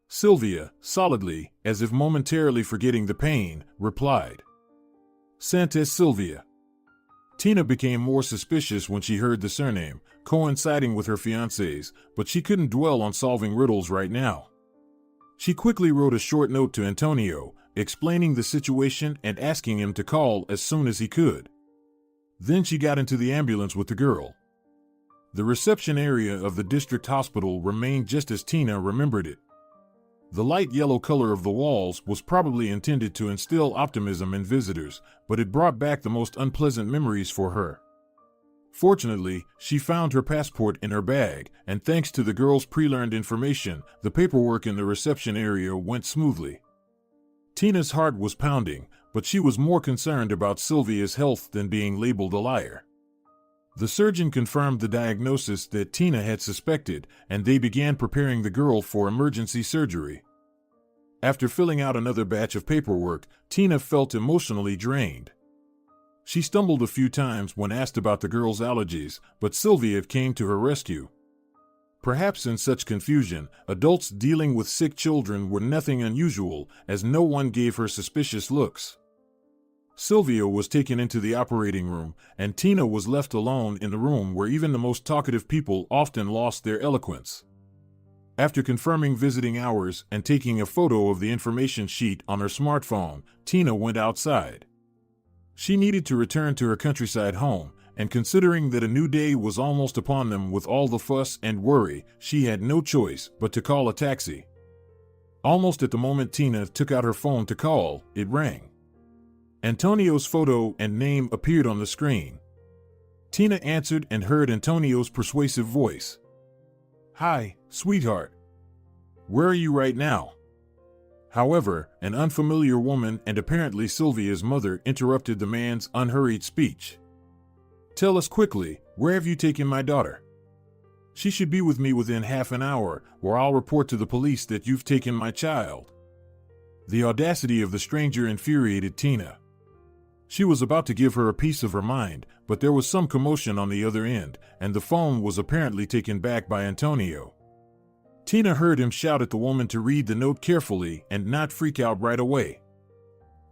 Sylvia, solidly, as if momentarily forgetting the pain, replied, "Santos Sylvia." Tina became more suspicious when she heard the surname, coinciding with her fiancé's, but she couldn't dwell on solving riddles right now. She quickly wrote a short note to Antonio, explaining the situation and asking him to call as soon as he could. Then she got into the ambulance with the girl. The reception area of the district hospital remained just as Tina remembered it. The light yellow color of the walls was probably intended to instill optimism in visitors, but it brought back the most unpleasant memories for her. Fortunately, she found her passport in her bag, and thanks to the girl's pre-learned information, the paperwork in the reception area went smoothly. Tina's heart was pounding, but she was more concerned about Sylvia's health than being labeled a liar. The surgeon confirmed the diagnosis that Tina had suspected, and they began preparing the girl for emergency surgery. After filling out another batch of paperwork, Tina felt emotionally drained. She stumbled a few times when asked about the girl's allergies, but Sylvia came to her rescue. Perhaps in such confusion, adults dealing with sick children were nothing unusual, as no one gave her suspicious looks. Sylvia was taken into the operating room, and Tina was left alone in the room where even the most talkative people often lost their eloquence. After confirming visiting hours and taking a photo of the information sheet on her smartphone, Tina went outside. She needed to return to her countryside home, and considering that a new day was almost upon them with all the fuss and worry, she had no choice but to call a taxi. Almost at the moment Tina took out her phone to call, it rang. Antonio's photo and name appeared on the screen. Tina answered and heard Antonio's persuasive voice. "Hi, sweetheart. Where are you right now?" However, an unfamiliar woman and apparently Sylvia's mother interrupted the man's unhurried speech. "Tell us quickly, where have you taken my daughter? She should be with me within half an hour, or I'll report to the police that you've taken my child." The audacity of the stranger infuriated Tina. She was about to give her a piece of her mind, but there was some commotion on the other end, and the phone was apparently taken back by Antonio. Tina heard him shout at the woman to read the note carefully and not freak out right away.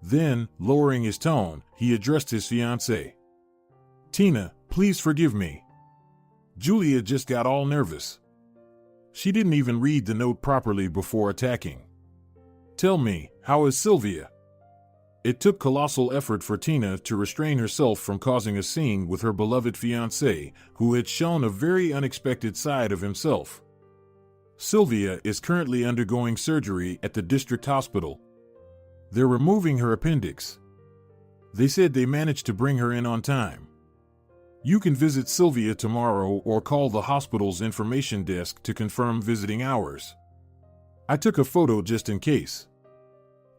Then, lowering his tone, he addressed his fiancée. "Tina, please forgive me. Julia just got all nervous. She didn't even read the note properly before attacking. Tell me, how is Sylvia?" It took colossal effort for Tina to restrain herself from causing a scene with her beloved fiancé, who had shown a very unexpected side of himself. "Sylvia is currently undergoing surgery at the district hospital. They're removing her appendix. They said they managed to bring her in on time. You can visit Sylvia tomorrow or call the hospital's information desk to confirm visiting hours. I took a photo just in case.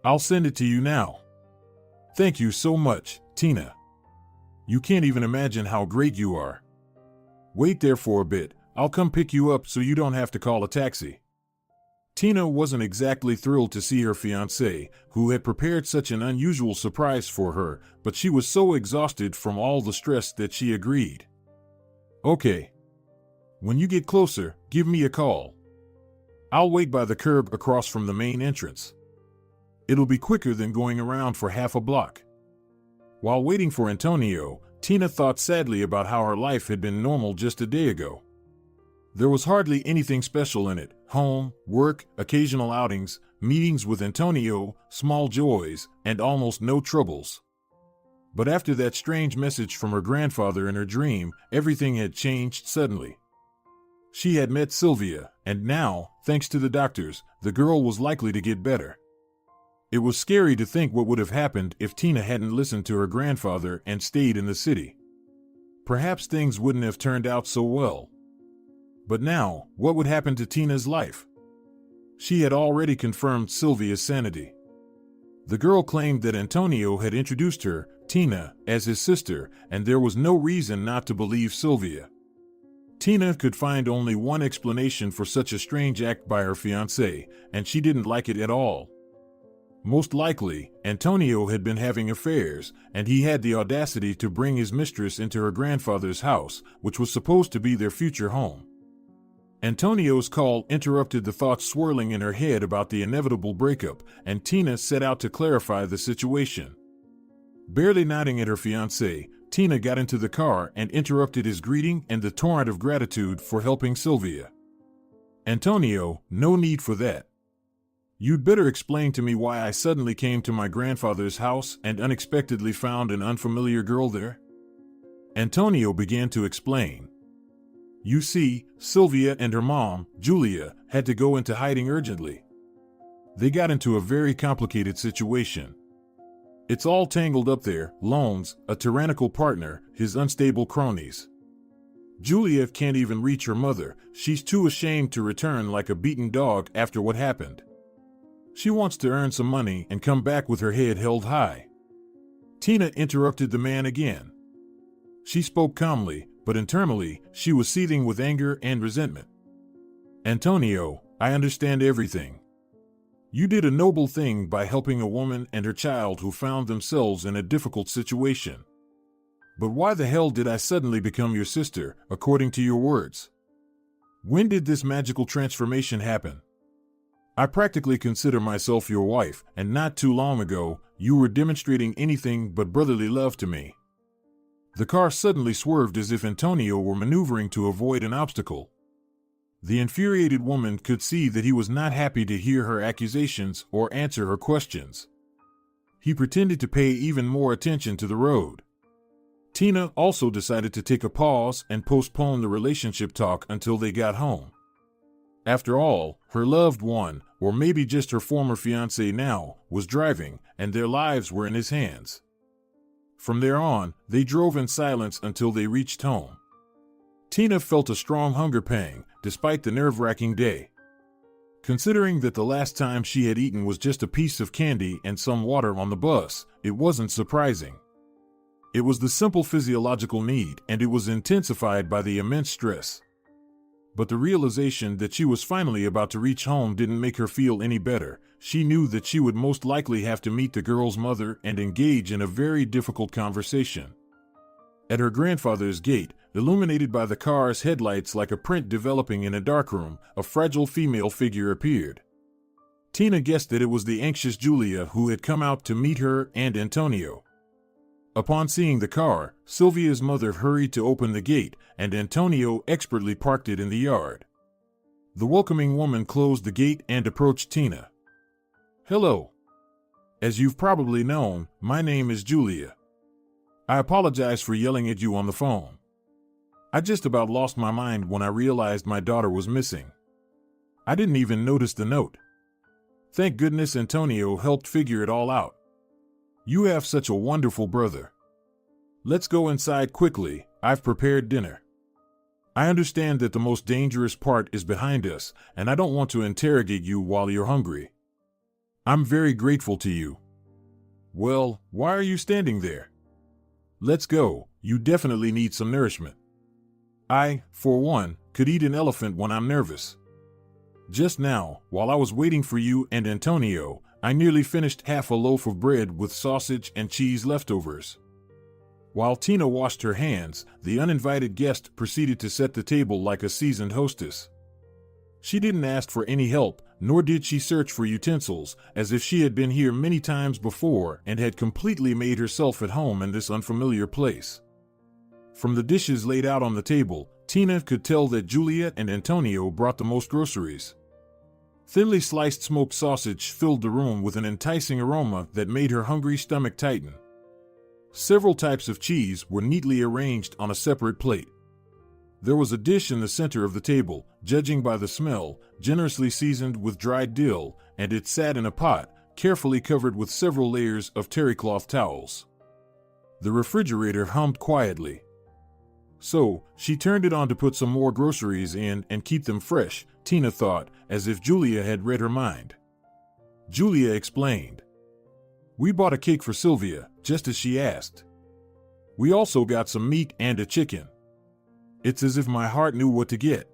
I'll send it to you now. Thank you so much, Tina. You can't even imagine how great you are. Wait there for a bit, I'll come pick you up so you don't have to call a taxi." Tina wasn't exactly thrilled to see her fiancé, who had prepared such an unusual surprise for her, but she was so exhausted from all the stress that she agreed. "Okay. When you get closer, give me a call. I'll wait by the curb across from the main entrance. It'll be quicker than going around for half a block." While waiting for Antonio, Tina thought sadly about how her life had been normal just a day ago. There was hardly anything special in it: home, work, occasional outings, meetings with Antonio, small joys, and almost no troubles. But after that strange message from her grandfather in her dream, everything had changed suddenly. She had met Sylvia, and now, thanks to the doctors, the girl was likely to get better. It was scary to think what would have happened if Tina hadn't listened to her grandfather and stayed in the city. Perhaps things wouldn't have turned out so well. But now, what would happen to Tina's life? She had already confirmed Sylvia's sanity. The girl claimed that Antonio had introduced her, Tina, as his sister, and there was no reason not to believe Sylvia. Tina could find only one explanation for such a strange act by her fiancé, and she didn't like it at all. Most likely, Antonio had been having affairs, and he had the audacity to bring his mistress into her grandfather's house, which was supposed to be their future home. Antonio's call interrupted the thoughts swirling in her head about the inevitable breakup, and Tina set out to clarify the situation. Barely nodding at her fiancé, Tina got into the car and interrupted his greeting and the torrent of gratitude for helping Sylvia. "Antonio, no need for that. You'd better explain to me why I suddenly came to my grandfather's house and unexpectedly found an unfamiliar girl there." Antonio began to explain. "You see, Sylvia and her mom, Julia, had to go into hiding urgently. They got into a very complicated situation. It's all tangled up there: loans, a tyrannical partner, his unstable cronies. Julia can't even reach her mother. She's too ashamed to return like a beaten dog after what happened. She wants to earn some money and come back with her head held high." Tina interrupted the man again. She spoke calmly, but internally, she was seething with anger and resentment. "Antonio, I understand everything. You did a noble thing by helping a woman and her child who found themselves in a difficult situation. But why the hell did I suddenly become your sister, according to your words? When did this magical transformation happen? I practically consider myself your wife, and not too long ago, You were demonstrating anything but brotherly love to me." The car suddenly swerved as if Antonio were maneuvering to avoid an obstacle. The infuriated woman could see that he was not happy to hear her accusations or answer her questions. He pretended to pay even more attention to the road. Tina also decided to take a pause and postpone the relationship talk until they got home. After all, her loved one, or maybe just her former fiancé now, was driving, and their lives were in his hands. From there on, they drove in silence until they reached home. Tina felt a strong hunger pang, despite the nerve-wracking day. Considering that the last time she had eaten was just a piece of candy and some water on the bus, it wasn't surprising. It was the simple physiological need, and it was intensified by the immense stress. But the realization that she was finally about to reach home didn't make her feel any better. She knew that she would most likely have to meet the girl's mother and engage in a very difficult conversation. At her grandfather's gate, illuminated by the car's headlights like a print developing in a darkroom, a fragile female figure appeared. Tina guessed that it was the anxious Julia who had come out to meet her and Antonio. Upon seeing the car, Sylvia's mother hurried to open the gate, and Antonio expertly parked it in the yard. The welcoming woman closed the gate and approached Tina. "Hello. As you've probably known, my name is Julia. I apologize for yelling at you on the phone. I just about lost my mind when I realized my daughter was missing. I didn't even notice the note. Thank goodness Antonio helped figure it all out. You have such a wonderful brother. Let's go inside quickly, I've prepared dinner. I understand that the most dangerous part is behind us, and I don't want to interrogate you while you're hungry. I'm very grateful to you. Well, why are you standing there? Let's go, you definitely need some nourishment. I, for one, could eat an elephant when I'm nervous. Just now, while I was waiting for you and Antonio, I nearly finished half a loaf of bread with sausage and cheese leftovers." While Tina washed her hands, the uninvited guest proceeded to set the table like a seasoned hostess. She didn't ask for any help, nor did she search for utensils, as if she had been here many times before and had completely made herself at home in this unfamiliar place. From the dishes laid out on the table, Tina could tell that Julia and Antonio brought the most groceries. Thinly sliced smoked sausage filled the room with an enticing aroma that made her hungry stomach tighten. Several types of cheese were neatly arranged on a separate plate. There was a dish in the center of the table, judging by the smell, generously seasoned with dried dill, and it sat in a pot, carefully covered with several layers of terrycloth towels. The refrigerator hummed quietly. So, she turned it on to put some more groceries in and keep them fresh, Tina thought, as if Julia had read her mind. Julia explained. We bought a cake for Sylvia, just as she asked. We also got some meat and a chicken. It's as if my heart knew what to get.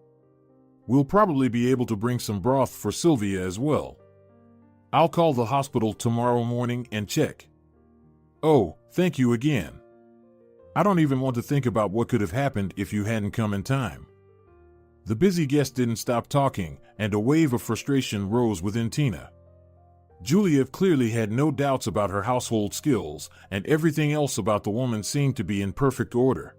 We'll probably be able to bring some broth for Sylvia as well. I'll call the hospital tomorrow morning and check. Oh, thank you again. I don't even want to think about what could have happened if you hadn't come in time. The busy guest didn't stop talking, and a wave of frustration rose within Tina. Julia clearly had no doubts about her household skills, and everything else about the woman seemed to be in perfect order.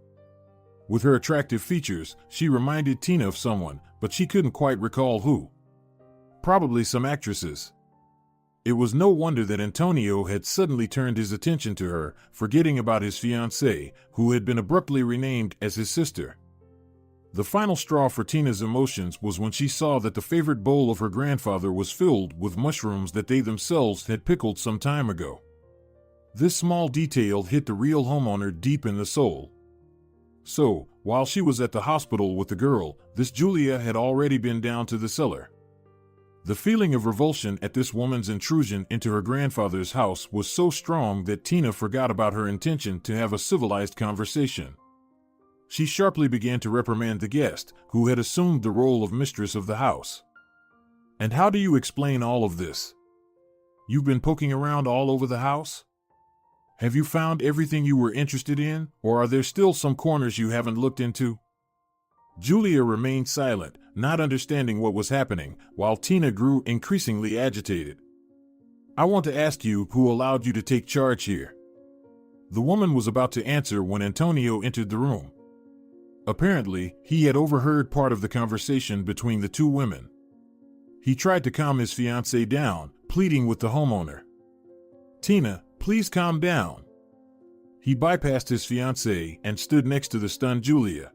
With her attractive features, she reminded Tina of someone, but she couldn't quite recall who. Probably some actresses. It was no wonder that Antonio had suddenly turned his attention to her, forgetting about his fiancée, who had been abruptly renamed as his sister. The final straw for Tina's emotions was when she saw that the favorite bowl of her grandfather was filled with mushrooms that they themselves had pickled some time ago. This small detail hit the real homeowner deep in the soul. So, while she was at the hospital with the girl, this Julia had already been down to the cellar. The feeling of revulsion at this woman's intrusion into her grandfather's house was so strong that Tina forgot about her intention to have a civilized conversation. She sharply began to reprimand the guest, who had assumed the role of mistress of the house. And how do you explain all of this? You've been poking around all over the house? Have you found everything you were interested in, or are there still some corners you haven't looked into? Julia remained silent, not understanding what was happening, while Tina grew increasingly agitated. I want to ask you who allowed you to take charge here." The woman was about to answer when Antonio entered the room. Apparently, he had overheard part of the conversation between the two women. He tried to calm his fiancée down, pleading with the homeowner. "Tina, please calm down." He bypassed his fiancée and stood next to the stunned Julia.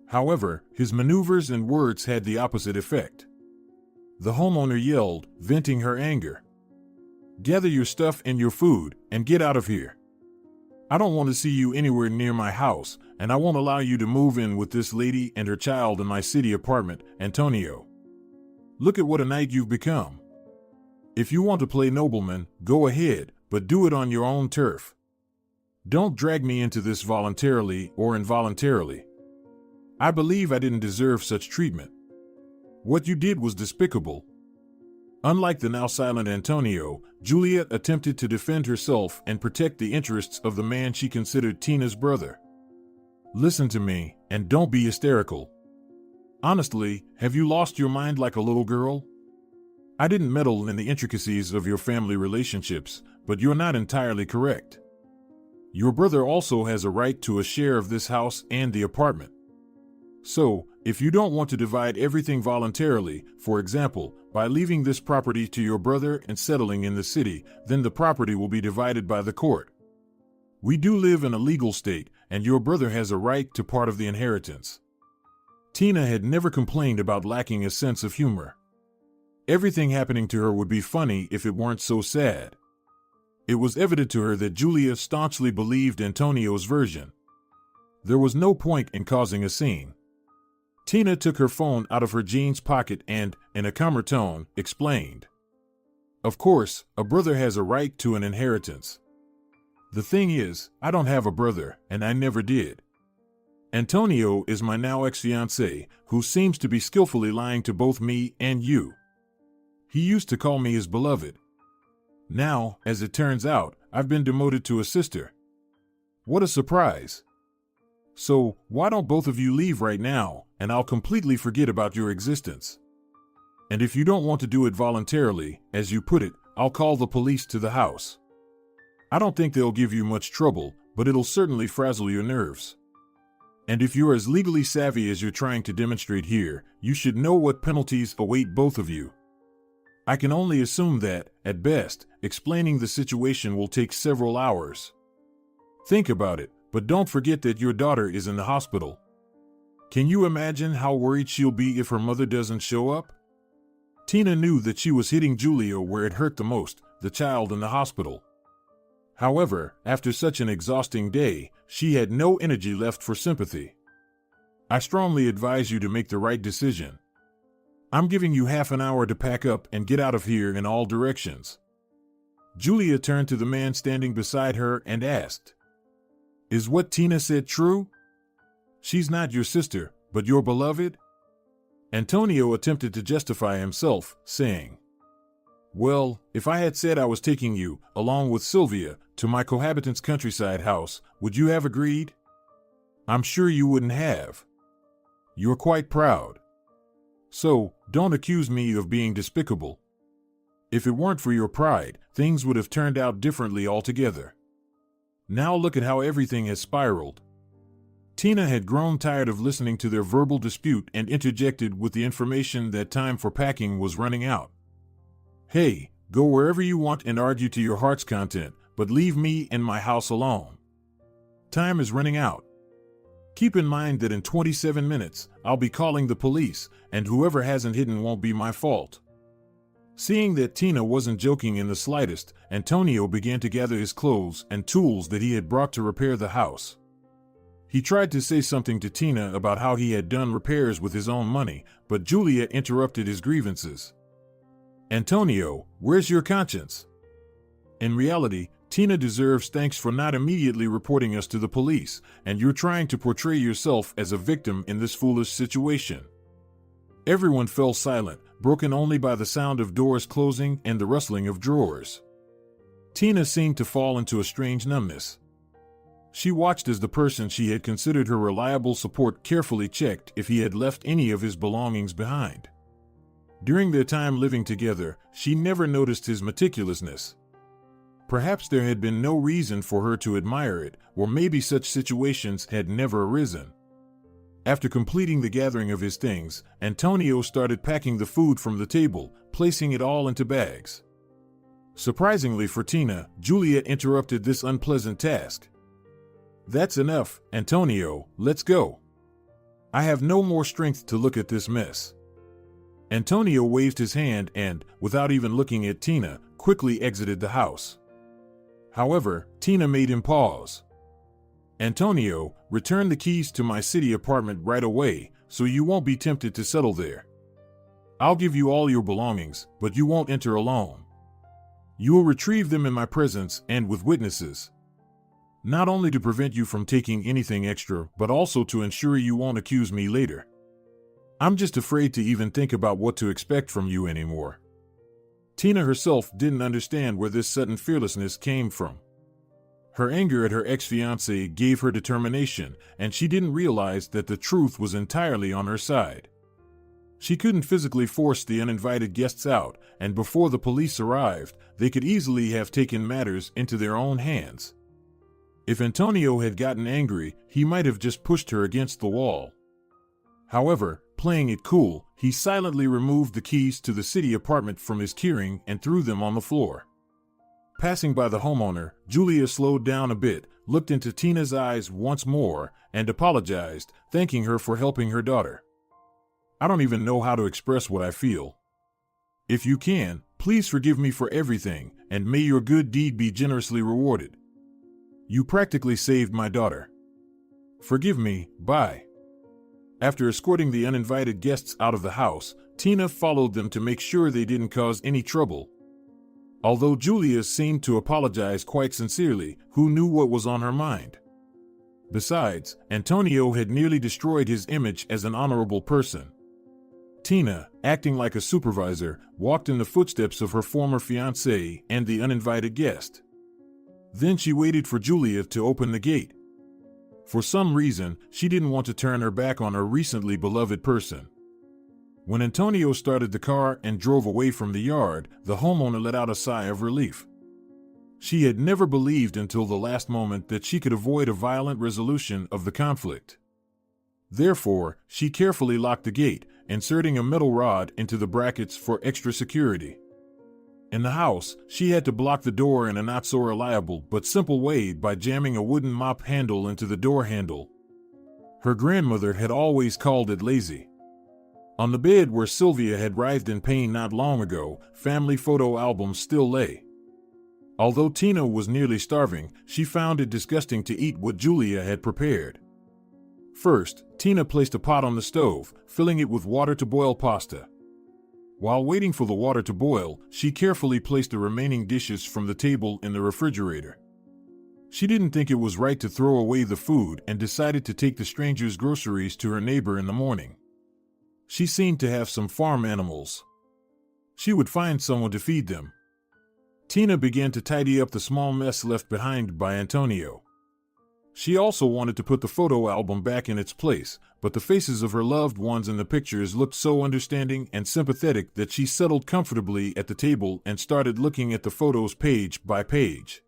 However, his maneuvers and words had the opposite effect. The homeowner yelled, venting her anger. "Gather your stuff and your food and get out of here. I don't want to see you anywhere near my house, and I won't allow you to move in with this lady and her child in my city apartment, Antonio. Look at what a knight you've become. If you want to play nobleman, go ahead, but do it on your own turf. Don't drag me into this voluntarily or involuntarily. I believe I didn't deserve such treatment. What you did was despicable." Unlike the now silent Antonio, Juliet attempted to defend herself and protect the interests of the man she considered Tina's brother. "Listen to me, and don't be hysterical. Honestly, have you lost your mind like a little girl? I didn't meddle in the intricacies of your family relationships, but you're not entirely correct. Your brother also has a right to a share of this house and the apartment. So, if you don't want to divide everything voluntarily, for example, by leaving this property to your brother and settling in the city, then the property will be divided by the court. We do live in a legal state, and your brother has a right to part of the inheritance." Tina had never complained about lacking a sense of humor. Everything happening to her would be funny if it weren't so sad. It was evident to her that Julia staunchly believed Antonio's version. There was no point in causing a scene. Tina took her phone out of her jeans pocket and, in a calmer tone, explained. "Of course, a brother has a right to an inheritance. The thing is, I don't have a brother, and I never did. Antonio is my now ex-fiancé, who seems to be skillfully lying to both me and you. He used to call me his beloved. Now, as it turns out, I've been demoted to a sister. What a surprise. So, why don't both of you leave right now, and I'll completely forget about your existence. And if you don't want to do it voluntarily, as you put it, I'll call the police to the house. I don't think they'll give you much trouble, but it'll certainly frazzle your nerves. And if you're as legally savvy as you're trying to demonstrate here, you should know what penalties await both of you. I can only assume that, at best, explaining the situation will take several hours. Think about it, but don't forget that your daughter is in the hospital. Can you imagine how worried she'll be if her mother doesn't show up?" Tina knew that she was hitting Julia where it hurt the most, the child in the hospital. However, after such an exhausting day, she had no energy left for sympathy. "I strongly advise you to make the right decision. I'm giving you half an hour to pack up and get out of here in all directions." Julia turned to the man standing beside her and asked, "Is what Tina said true? She's not your sister, but your beloved?" Antonio attempted to justify himself, saying, "Well, if I had said I was taking you, along with Sylvia, to my cohabitant's countryside house, would you have agreed? I'm sure you wouldn't have. You're quite proud. So, don't accuse me of being despicable. If it weren't for your pride, things would have turned out differently altogether. Now look at how everything has spiraled." Tina had grown tired of listening to their verbal dispute and interjected with the information that time for packing was running out. "Hey, go wherever you want and argue to your heart's content, but leave me and my house alone. Time is running out. Keep in mind that in 27 minutes, I'll be calling the police, and whoever hasn't hidden won't be my fault." Seeing that Tina wasn't joking in the slightest, Antonio began to gather his clothes and tools that he had brought to repair the house. He tried to say something to Tina about how he had done repairs with his own money, but Julia interrupted his grievances. "Antonio, where's your conscience? In reality, Tina deserves thanks for not immediately reporting us to the police, and you're trying to portray yourself as a victim in this foolish situation." Everyone fell silent, broken only by the sound of doors closing and the rustling of drawers. Tina seemed to fall into a strange numbness. She watched as the person she had considered her reliable support carefully checked if he had left any of his belongings behind. During their time living together, she never noticed his meticulousness. Perhaps there had been no reason for her to admire it, or maybe such situations had never arisen. After completing the gathering of his things, Antonio started packing the food from the table, placing it all into bags. Surprisingly for Tina, Juliet interrupted this unpleasant task. "That's enough, Antonio, let's go. I have no more strength to look at this mess." Antonio waved his hand and, without even looking at Tina, quickly exited the house. However, Tina made him pause. "Antonio, return the keys to my city apartment right away, so you won't be tempted to settle there. I'll give you all your belongings, but you won't enter alone. You will retrieve them in my presence and with witnesses. Not only to prevent you from taking anything extra, but also to ensure you won't accuse me later. I'm just afraid to even think about what to expect from you anymore." Tina herself didn't understand where this sudden fearlessness came from. Her anger at her ex-fiancé gave her determination, and she didn't realize that the truth was entirely on her side. She couldn't physically force the uninvited guests out, and before the police arrived, they could easily have taken matters into their own hands. If Antonio had gotten angry, he might have just pushed her against the wall. However, playing it cool, he silently removed the keys to the city apartment from his keyring and threw them on the floor. Passing by the homeowner, Julia slowed down a bit, looked into Tina's eyes once more, and apologized, thanking her for helping her daughter. "I don't even know how to express what I feel. If you can, please forgive me for everything, and may your good deed be generously rewarded. You practically saved my daughter. Forgive me, bye." After escorting the uninvited guests out of the house, Tina followed them to make sure they didn't cause any trouble. Although Julia seemed to apologize quite sincerely, who knew what was on her mind? Besides, Antonio had nearly destroyed his image as an honorable person. Tina, acting like a supervisor, walked in the footsteps of her former fiancé and the uninvited guest. Then she waited for Julia to open the gate. For some reason, she didn't want to turn her back on her recently beloved person. When Antonio started the car and drove away from the yard, the homeowner let out a sigh of relief. She had never believed until the last moment that she could avoid a violent resolution of the conflict. Therefore, she carefully locked the gate, inserting a metal rod into the brackets for extra security. In the house, she had to block the door in a not-so-reliable but simple way by jamming a wooden mop handle into the door handle. Her grandmother had always called it lazy. On the bed where Sylvia had writhed in pain not long ago, family photo albums still lay. Although Tina was nearly starving, she found it disgusting to eat what Julia had prepared. First, Tina placed a pot on the stove, filling it with water to boil pasta. While waiting for the water to boil, she carefully placed the remaining dishes from the table in the refrigerator. She didn't think it was right to throw away the food and decided to take the stranger's groceries to her neighbor in the morning. She seemed to have some farm animals. She would find someone to feed them. Tina began to tidy up the small mess left behind by Antonio. She also wanted to put the photo album back in its place, but the faces of her loved ones in the pictures looked so understanding and sympathetic that she settled comfortably at the table and started looking at the photos page by page.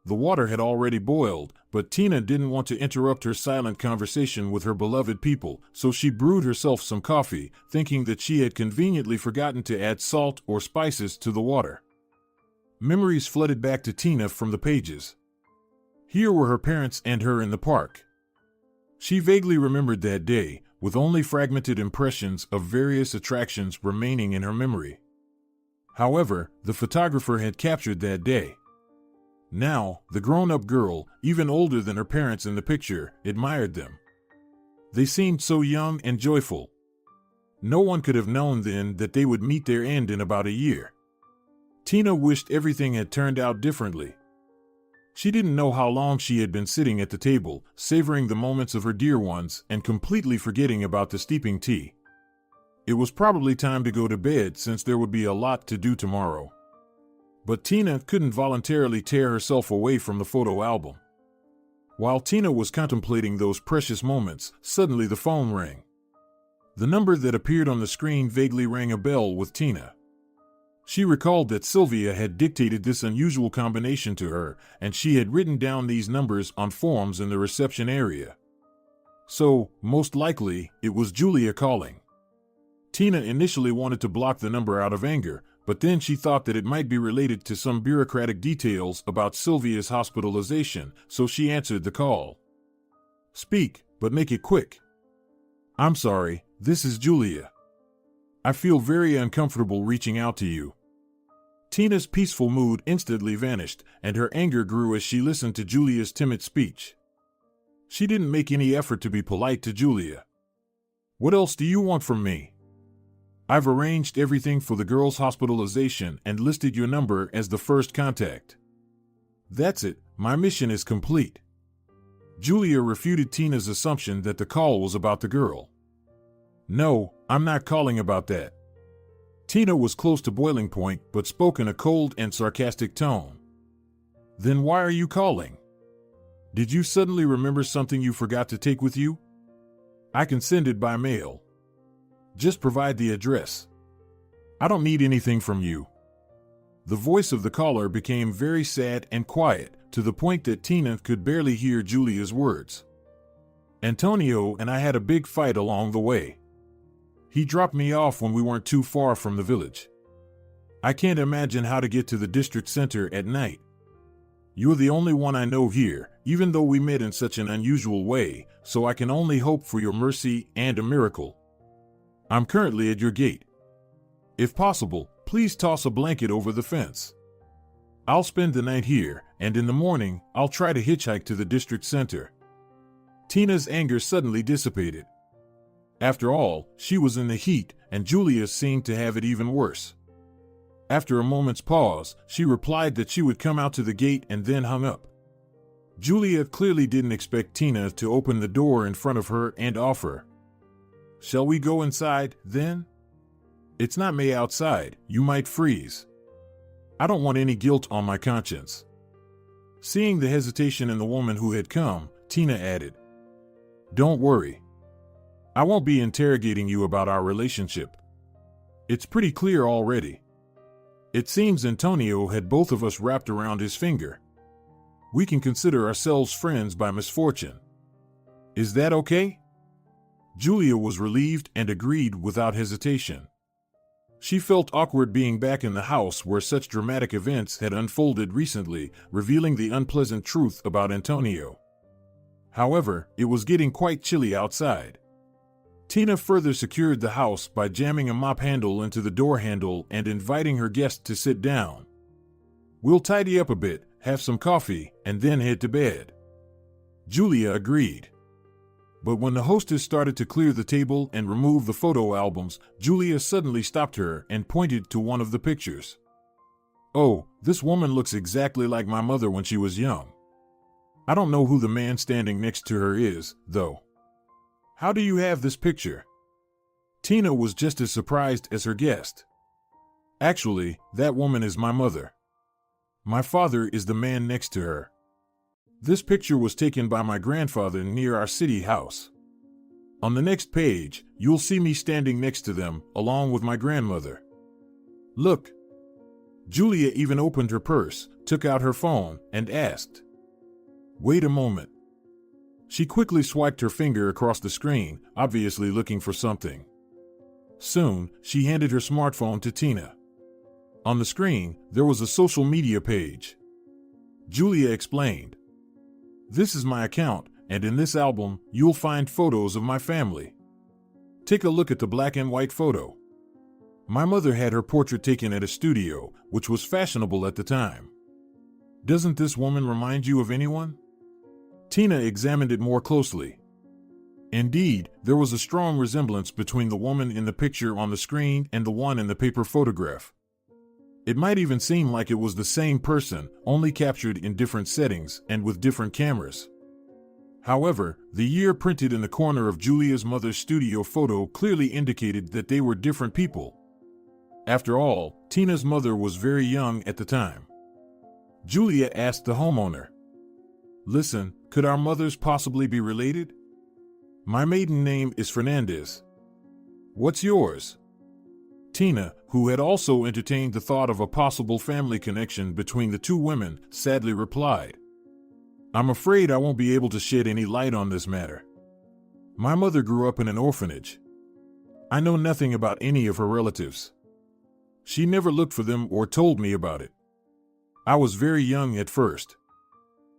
The water had already boiled, but Tina didn't want to interrupt her silent conversation with her beloved people, so she brewed herself some coffee, thinking that she had conveniently forgotten to add salt or spices to the water. Memories flooded back to Tina from the pages. Here were her parents and her in the park. She vaguely remembered that day, with only fragmented impressions of various attractions remaining in her memory. However, the photographer had captured that day. Now, the grown-up girl, even older than her parents in the picture, admired them. They seemed so young and joyful. No one could have known then that they would meet their end in about a year. Tina wished everything had turned out differently. She didn't know how long she had been sitting at the table, savoring the moments of her dear ones and completely forgetting about the steeping tea. It was probably time to go to bed since there would be a lot to do tomorrow. But Tina couldn't voluntarily tear herself away from the photo album. While Tina was contemplating those precious moments, suddenly the phone rang. The number that appeared on the screen vaguely rang a bell with Tina. She recalled that Sylvia had dictated this unusual combination to her, and she had written down these numbers on forms in the reception area. So, most likely, it was Julia calling. Tina initially wanted to block the number out of anger, but then she thought that it might be related to some bureaucratic details about Sylvia's hospitalization, so she answered the call. "Speak, but make it quick." "I'm sorry, this is Julia. I feel very uncomfortable reaching out to you." Tina's peaceful mood instantly vanished, and her anger grew as she listened to Julia's timid speech. She didn't make any effort to be polite to Julia. "What else do you want from me? I've arranged everything for the girl's hospitalization and listed your number as the first contact. That's it, my mission is complete." Julia refuted Tina's assumption that the call was about the girl. "No, I'm not calling about that." Tina was close to boiling point, but spoke in a cold and sarcastic tone. "Then why are you calling? Did you suddenly remember something you forgot to take with you? I can send it by mail. Just provide the address. I don't need anything from you." The voice of the caller became very sad and quiet, to the point that Tina could barely hear Julia's words. "Antonio and I had a big fight along the way. He dropped me off when we weren't too far from the village. I can't imagine how to get to the district center at night. You're the only one I know here, even though we met in such an unusual way, so I can only hope for your mercy and a miracle. I'm currently at your gate. If possible, please toss a blanket over the fence. I'll spend the night here, and in the morning, I'll try to hitchhike to the district center." Tina's anger suddenly dissipated. After all, she was in the heat, and Julia seemed to have it even worse. After a moment's pause, she replied that she would come out to the gate and then hung up. Julia clearly didn't expect Tina to open the door in front of her and offer, "Shall we go inside, then? It's not May outside, you might freeze. I don't want any guilt on my conscience." Seeing the hesitation in the woman who had come, Tina added, "Don't worry. I won't be interrogating you about our relationship. It's pretty clear already. It seems Antonio had both of us wrapped around his finger. We can consider ourselves friends by misfortune. Is that okay?" Julia was relieved and agreed without hesitation. She felt awkward being back in the house where such dramatic events had unfolded recently, revealing the unpleasant truth about Antonio. However, it was getting quite chilly outside. Tina further secured the house by jamming a mop handle into the door handle and inviting her guest to sit down. "We'll tidy up a bit, have some coffee, and then head to bed." Julia agreed. But when the hostess started to clear the table and remove the photo albums, Julia suddenly stopped her and pointed to one of the pictures. "Oh, this woman looks exactly like my mother when she was young. I don't know who the man standing next to her is, though. How do you have this picture?" Tina was just as surprised as her guest. "Actually, that woman is my mother. My father is the man next to her. This picture was taken by my grandfather near our city house. On the next page, you'll see me standing next to them, along with my grandmother. Look." Julia even opened her purse, took out her phone, and asked, "Wait a moment." She quickly swiped her finger across the screen, obviously looking for something. Soon, she handed her smartphone to Tina. On the screen, there was a social media page. Julia explained, "This is my account, and in this album, you'll find photos of my family. Take a look at the black and white photo. My mother had her portrait taken at a studio, which was fashionable at the time. Doesn't this woman remind you of anyone?" Tina examined it more closely. Indeed, there was a strong resemblance between the woman in the picture on the screen and the one in the paper photograph. It might even seem like it was the same person, only captured in different settings and with different cameras. However, the year printed in the corner of Julia's mother's studio photo clearly indicated that they were different people. After all, Tina's mother was very young at the time. Julia asked the homeowner, "Listen, could our mothers possibly be related? My maiden name is Fernandez. What's yours? Tina, who had also entertained the thought of a possible family connection between the two women, sadly replied, I'm afraid I won't be able to shed any light on this matter. My mother grew up in an orphanage. I know nothing about any of her relatives. She never looked for them or told me about it. I was very young at first.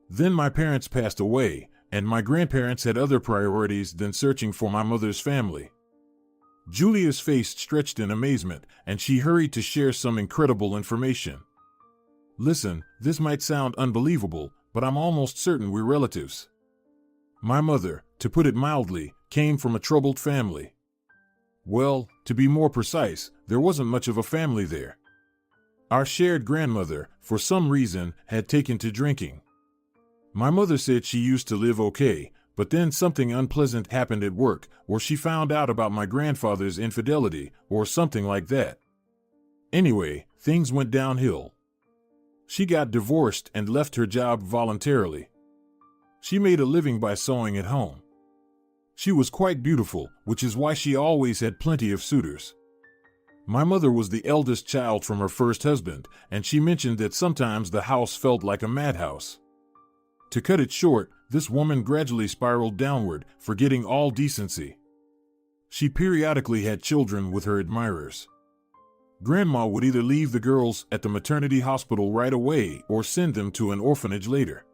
Then my parents passed away, and my grandparents had other priorities than searching for my mother's family. Julia's face stretched in amazement, and she hurried to share some incredible information. Listen, this might sound unbelievable, but I'm almost certain we're relatives. My mother, to put it mildly, came from a troubled family. Well, to be more precise, there wasn't much of a family there. Our shared grandmother, for some reason, had taken to drinking. My mother said she used to live okay, but then something unpleasant happened at work, or she found out about my grandfather's infidelity, or something like that. Anyway, things went downhill. She got divorced and left her job voluntarily. She made a living by sewing at home. She was quite beautiful, which is why she always had plenty of suitors. My mother was the eldest child from her first husband, and she mentioned that sometimes the house felt like a madhouse. To cut it short, this woman gradually spiraled downward, forgetting all decency. She periodically had children with her admirers. Grandma would either leave the girls at the maternity hospital right away or send them to an orphanage later.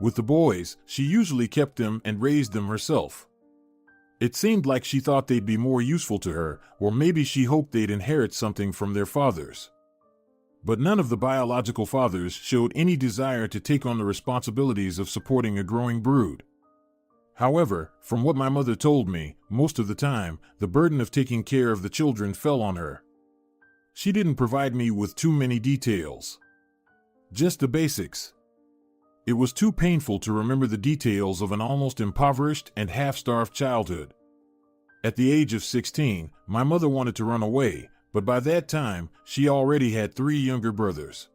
With the boys, she usually kept them and raised them herself. It seemed like she thought they'd be more useful to her, or maybe she hoped they'd inherit something from their fathers. But none of the biological fathers showed any desire to take on the responsibilities of supporting a growing brood. However, from what my mother told me, most of the time, the burden of taking care of the children fell on her. She didn't provide me with too many details. Just the basics. It was too painful to remember the details of an almost impoverished and half-starved childhood. At the age of 16, my mother wanted to run away, but by that time, she already had 3 younger brothers.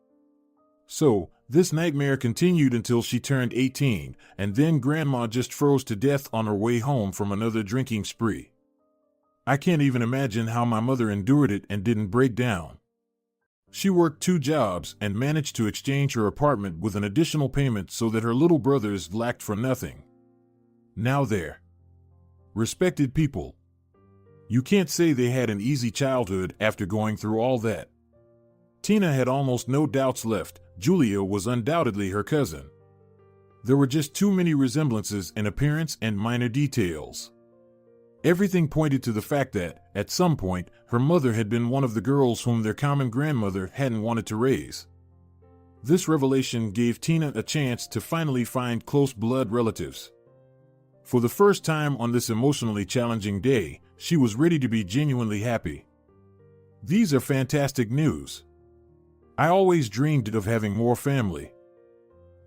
So, this nightmare continued until she turned 18, and then Grandma just froze to death on her way home from another drinking spree. I can't even imagine how my mother endured it and didn't break down. She worked 2 jobs and managed to exchange her apartment with an additional payment so that her little brothers lacked for nothing. Now there. Respected people. You can't say they had an easy childhood after going through all that. Tina had almost no doubts left. Julia was undoubtedly her cousin. There were just too many resemblances in appearance and minor details. Everything pointed to the fact that, at some point, her mother had been one of the girls whom their common grandmother hadn't wanted to raise. This revelation gave Tina a chance to finally find close blood relatives. For the first time on this emotionally challenging day, she was ready to be genuinely happy. These are fantastic news. I always dreamed of having more family.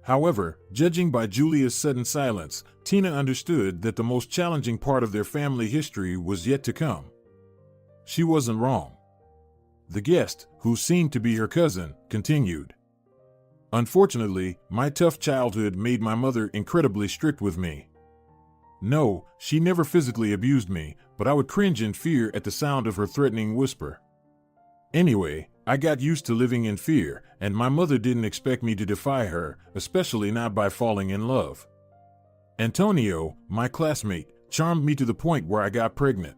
However, judging by Julia's sudden silence, Tina understood that the most challenging part of their family history was yet to come. She wasn't wrong. The guest, who seemed to be her cousin, continued. Unfortunately, my tough childhood made my mother incredibly strict with me. No, she never physically abused me, but I would cringe in fear at the sound of her threatening whisper. Anyway, I got used to living in fear, and my mother didn't expect me to defy her, especially not by falling in love. Antonio, my classmate, charmed me to the point where I got pregnant.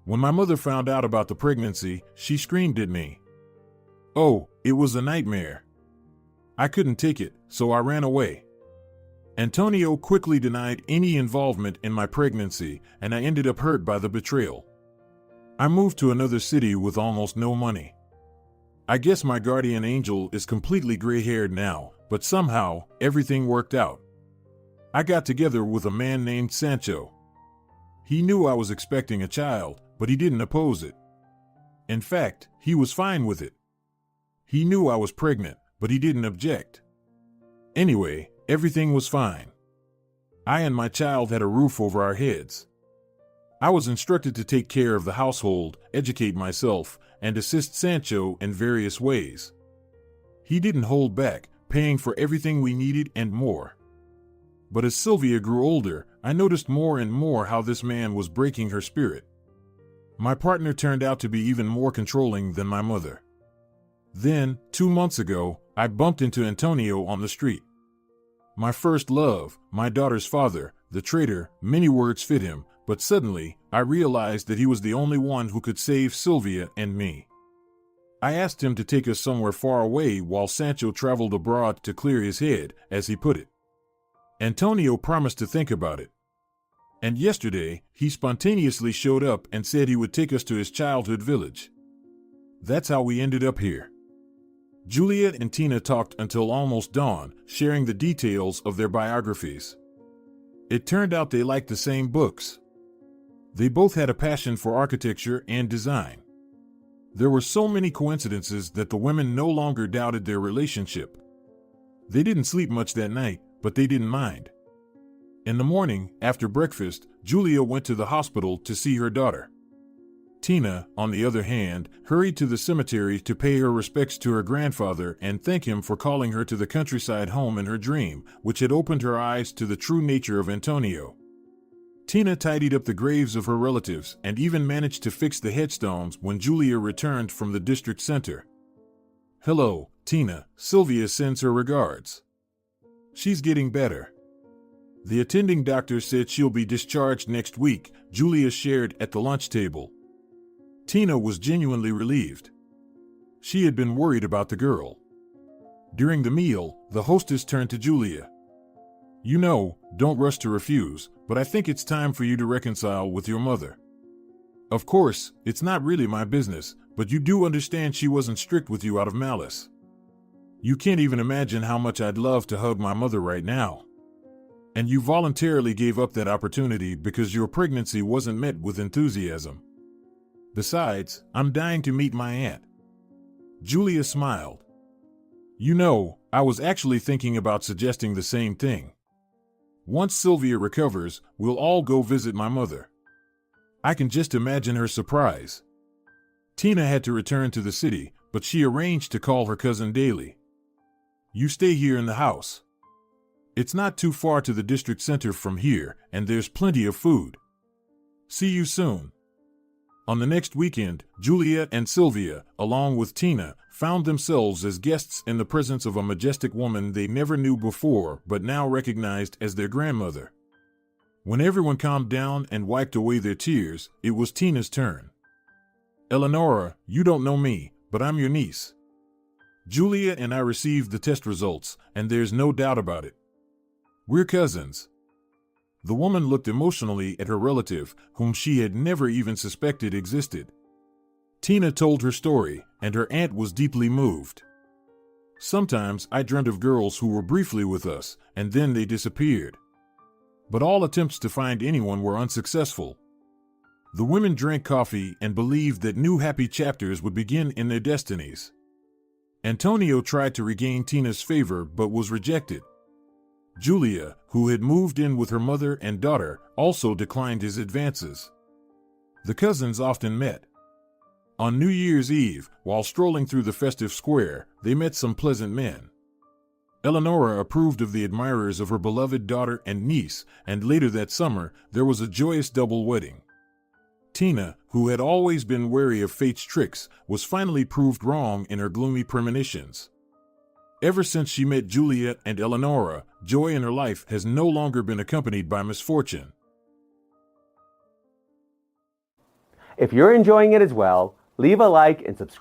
When my mother found out about the pregnancy, she screamed at me. Oh, it was a nightmare. I couldn't take it, so I ran away. Antonio quickly denied any involvement in my pregnancy, and I ended up hurt by the betrayal. I moved to another city with almost no money. I guess my guardian angel is completely gray-haired now, but somehow, everything worked out. I got together with a man named Sancho. He knew I was expecting a child, but he didn't oppose it. In fact, he was fine with it. He knew I was pregnant, but he didn't object. Anyway, everything was fine. I and my child had a roof over our heads. I was instructed to take care of the household, educate myself, and assist Sancho in various ways. He didn't hold back, paying for everything we needed and more. But as Sylvia grew older, I noticed more and more how this man was breaking her spirit. My partner turned out to be even more controlling than my mother. Then, 2 months ago, I bumped into Antonio on the street. My first love, my daughter's father, the traitor, many words fit him, but suddenly, I realized that he was the only one who could save Sylvia and me. I asked him to take us somewhere far away while Sancho traveled abroad to clear his head, as he put it. Antonio promised to think about it. And yesterday, he spontaneously showed up and said he would take us to his childhood village. That's how we ended up here. Juliet and Tina talked until almost dawn, sharing the details of their biographies. It turned out they liked the same books. They both had a passion for architecture and design. There were so many coincidences that the women no longer doubted their relationship. They didn't sleep much that night, but they didn't mind. In the morning, after breakfast, Julia went to the hospital to see her daughter. Tina, on the other hand, hurried to the cemetery to pay her respects to her grandfather and thank him for calling her to the countryside home in her dream, which had opened her eyes to the true nature of Antonio. Tina tidied up the graves of her relatives and even managed to fix the headstones when Julia returned from the district center. "Hello, Tina, Sylvia sends her regards. She's getting better. The attending doctor said she'll be discharged next week," Julia shared at the lunch table. Tina was genuinely relieved. She had been worried about the girl. During the meal, the hostess turned to Julia. "You know, don't rush to refuse, but I think it's time for you to reconcile with your mother. Of course, it's not really my business, but you do understand she wasn't strict with you out of malice. You can't even imagine how much I'd love to hug my mother right now. And you voluntarily gave up that opportunity because your pregnancy wasn't met with enthusiasm. Besides, I'm dying to meet my aunt." Julia smiled. "You know, I was actually thinking about suggesting the same thing. Once Sylvia recovers, we'll all go visit my mother. I can just imagine her surprise." Tina had to return to the city, but she arranged to call her cousin daily. "You stay here in the house. It's not too far to the district center from here, and there's plenty of food. See you soon." On the next weekend, Juliet and Sylvia, along with Tina, found themselves as guests in the presence of a majestic woman they never knew before but now recognized as their grandmother. When everyone calmed down and wiped away their tears, it was Tina's turn. "Eleonora, you don't know me, but I'm your niece. Julia and I received the test results, and there's no doubt about it. We're cousins." The woman looked emotionally at her relative, whom she had never even suspected existed. Tina told her story, and her aunt was deeply moved. "Sometimes I dreamt of girls who were briefly with us, and then they disappeared. But all attempts to find anyone were unsuccessful." The women drank coffee and believed that new happy chapters would begin in their destinies. Antonio tried to regain Tina's favor but was rejected. Julia, who had moved in with her mother and daughter, also declined his advances. The cousins often met. On New Year's Eve, while strolling through the festive square, they met some pleasant men. Eleonora approved of the admirers of her beloved daughter and niece, and later that summer, there was a joyous double wedding. Tina, who had always been wary of fate's tricks, was finally proved wrong in her gloomy premonitions. Ever since she met Juliet and Eleonora, joy in her life has no longer been accompanied by misfortune. If you're enjoying it as well, leave a like and subscribe.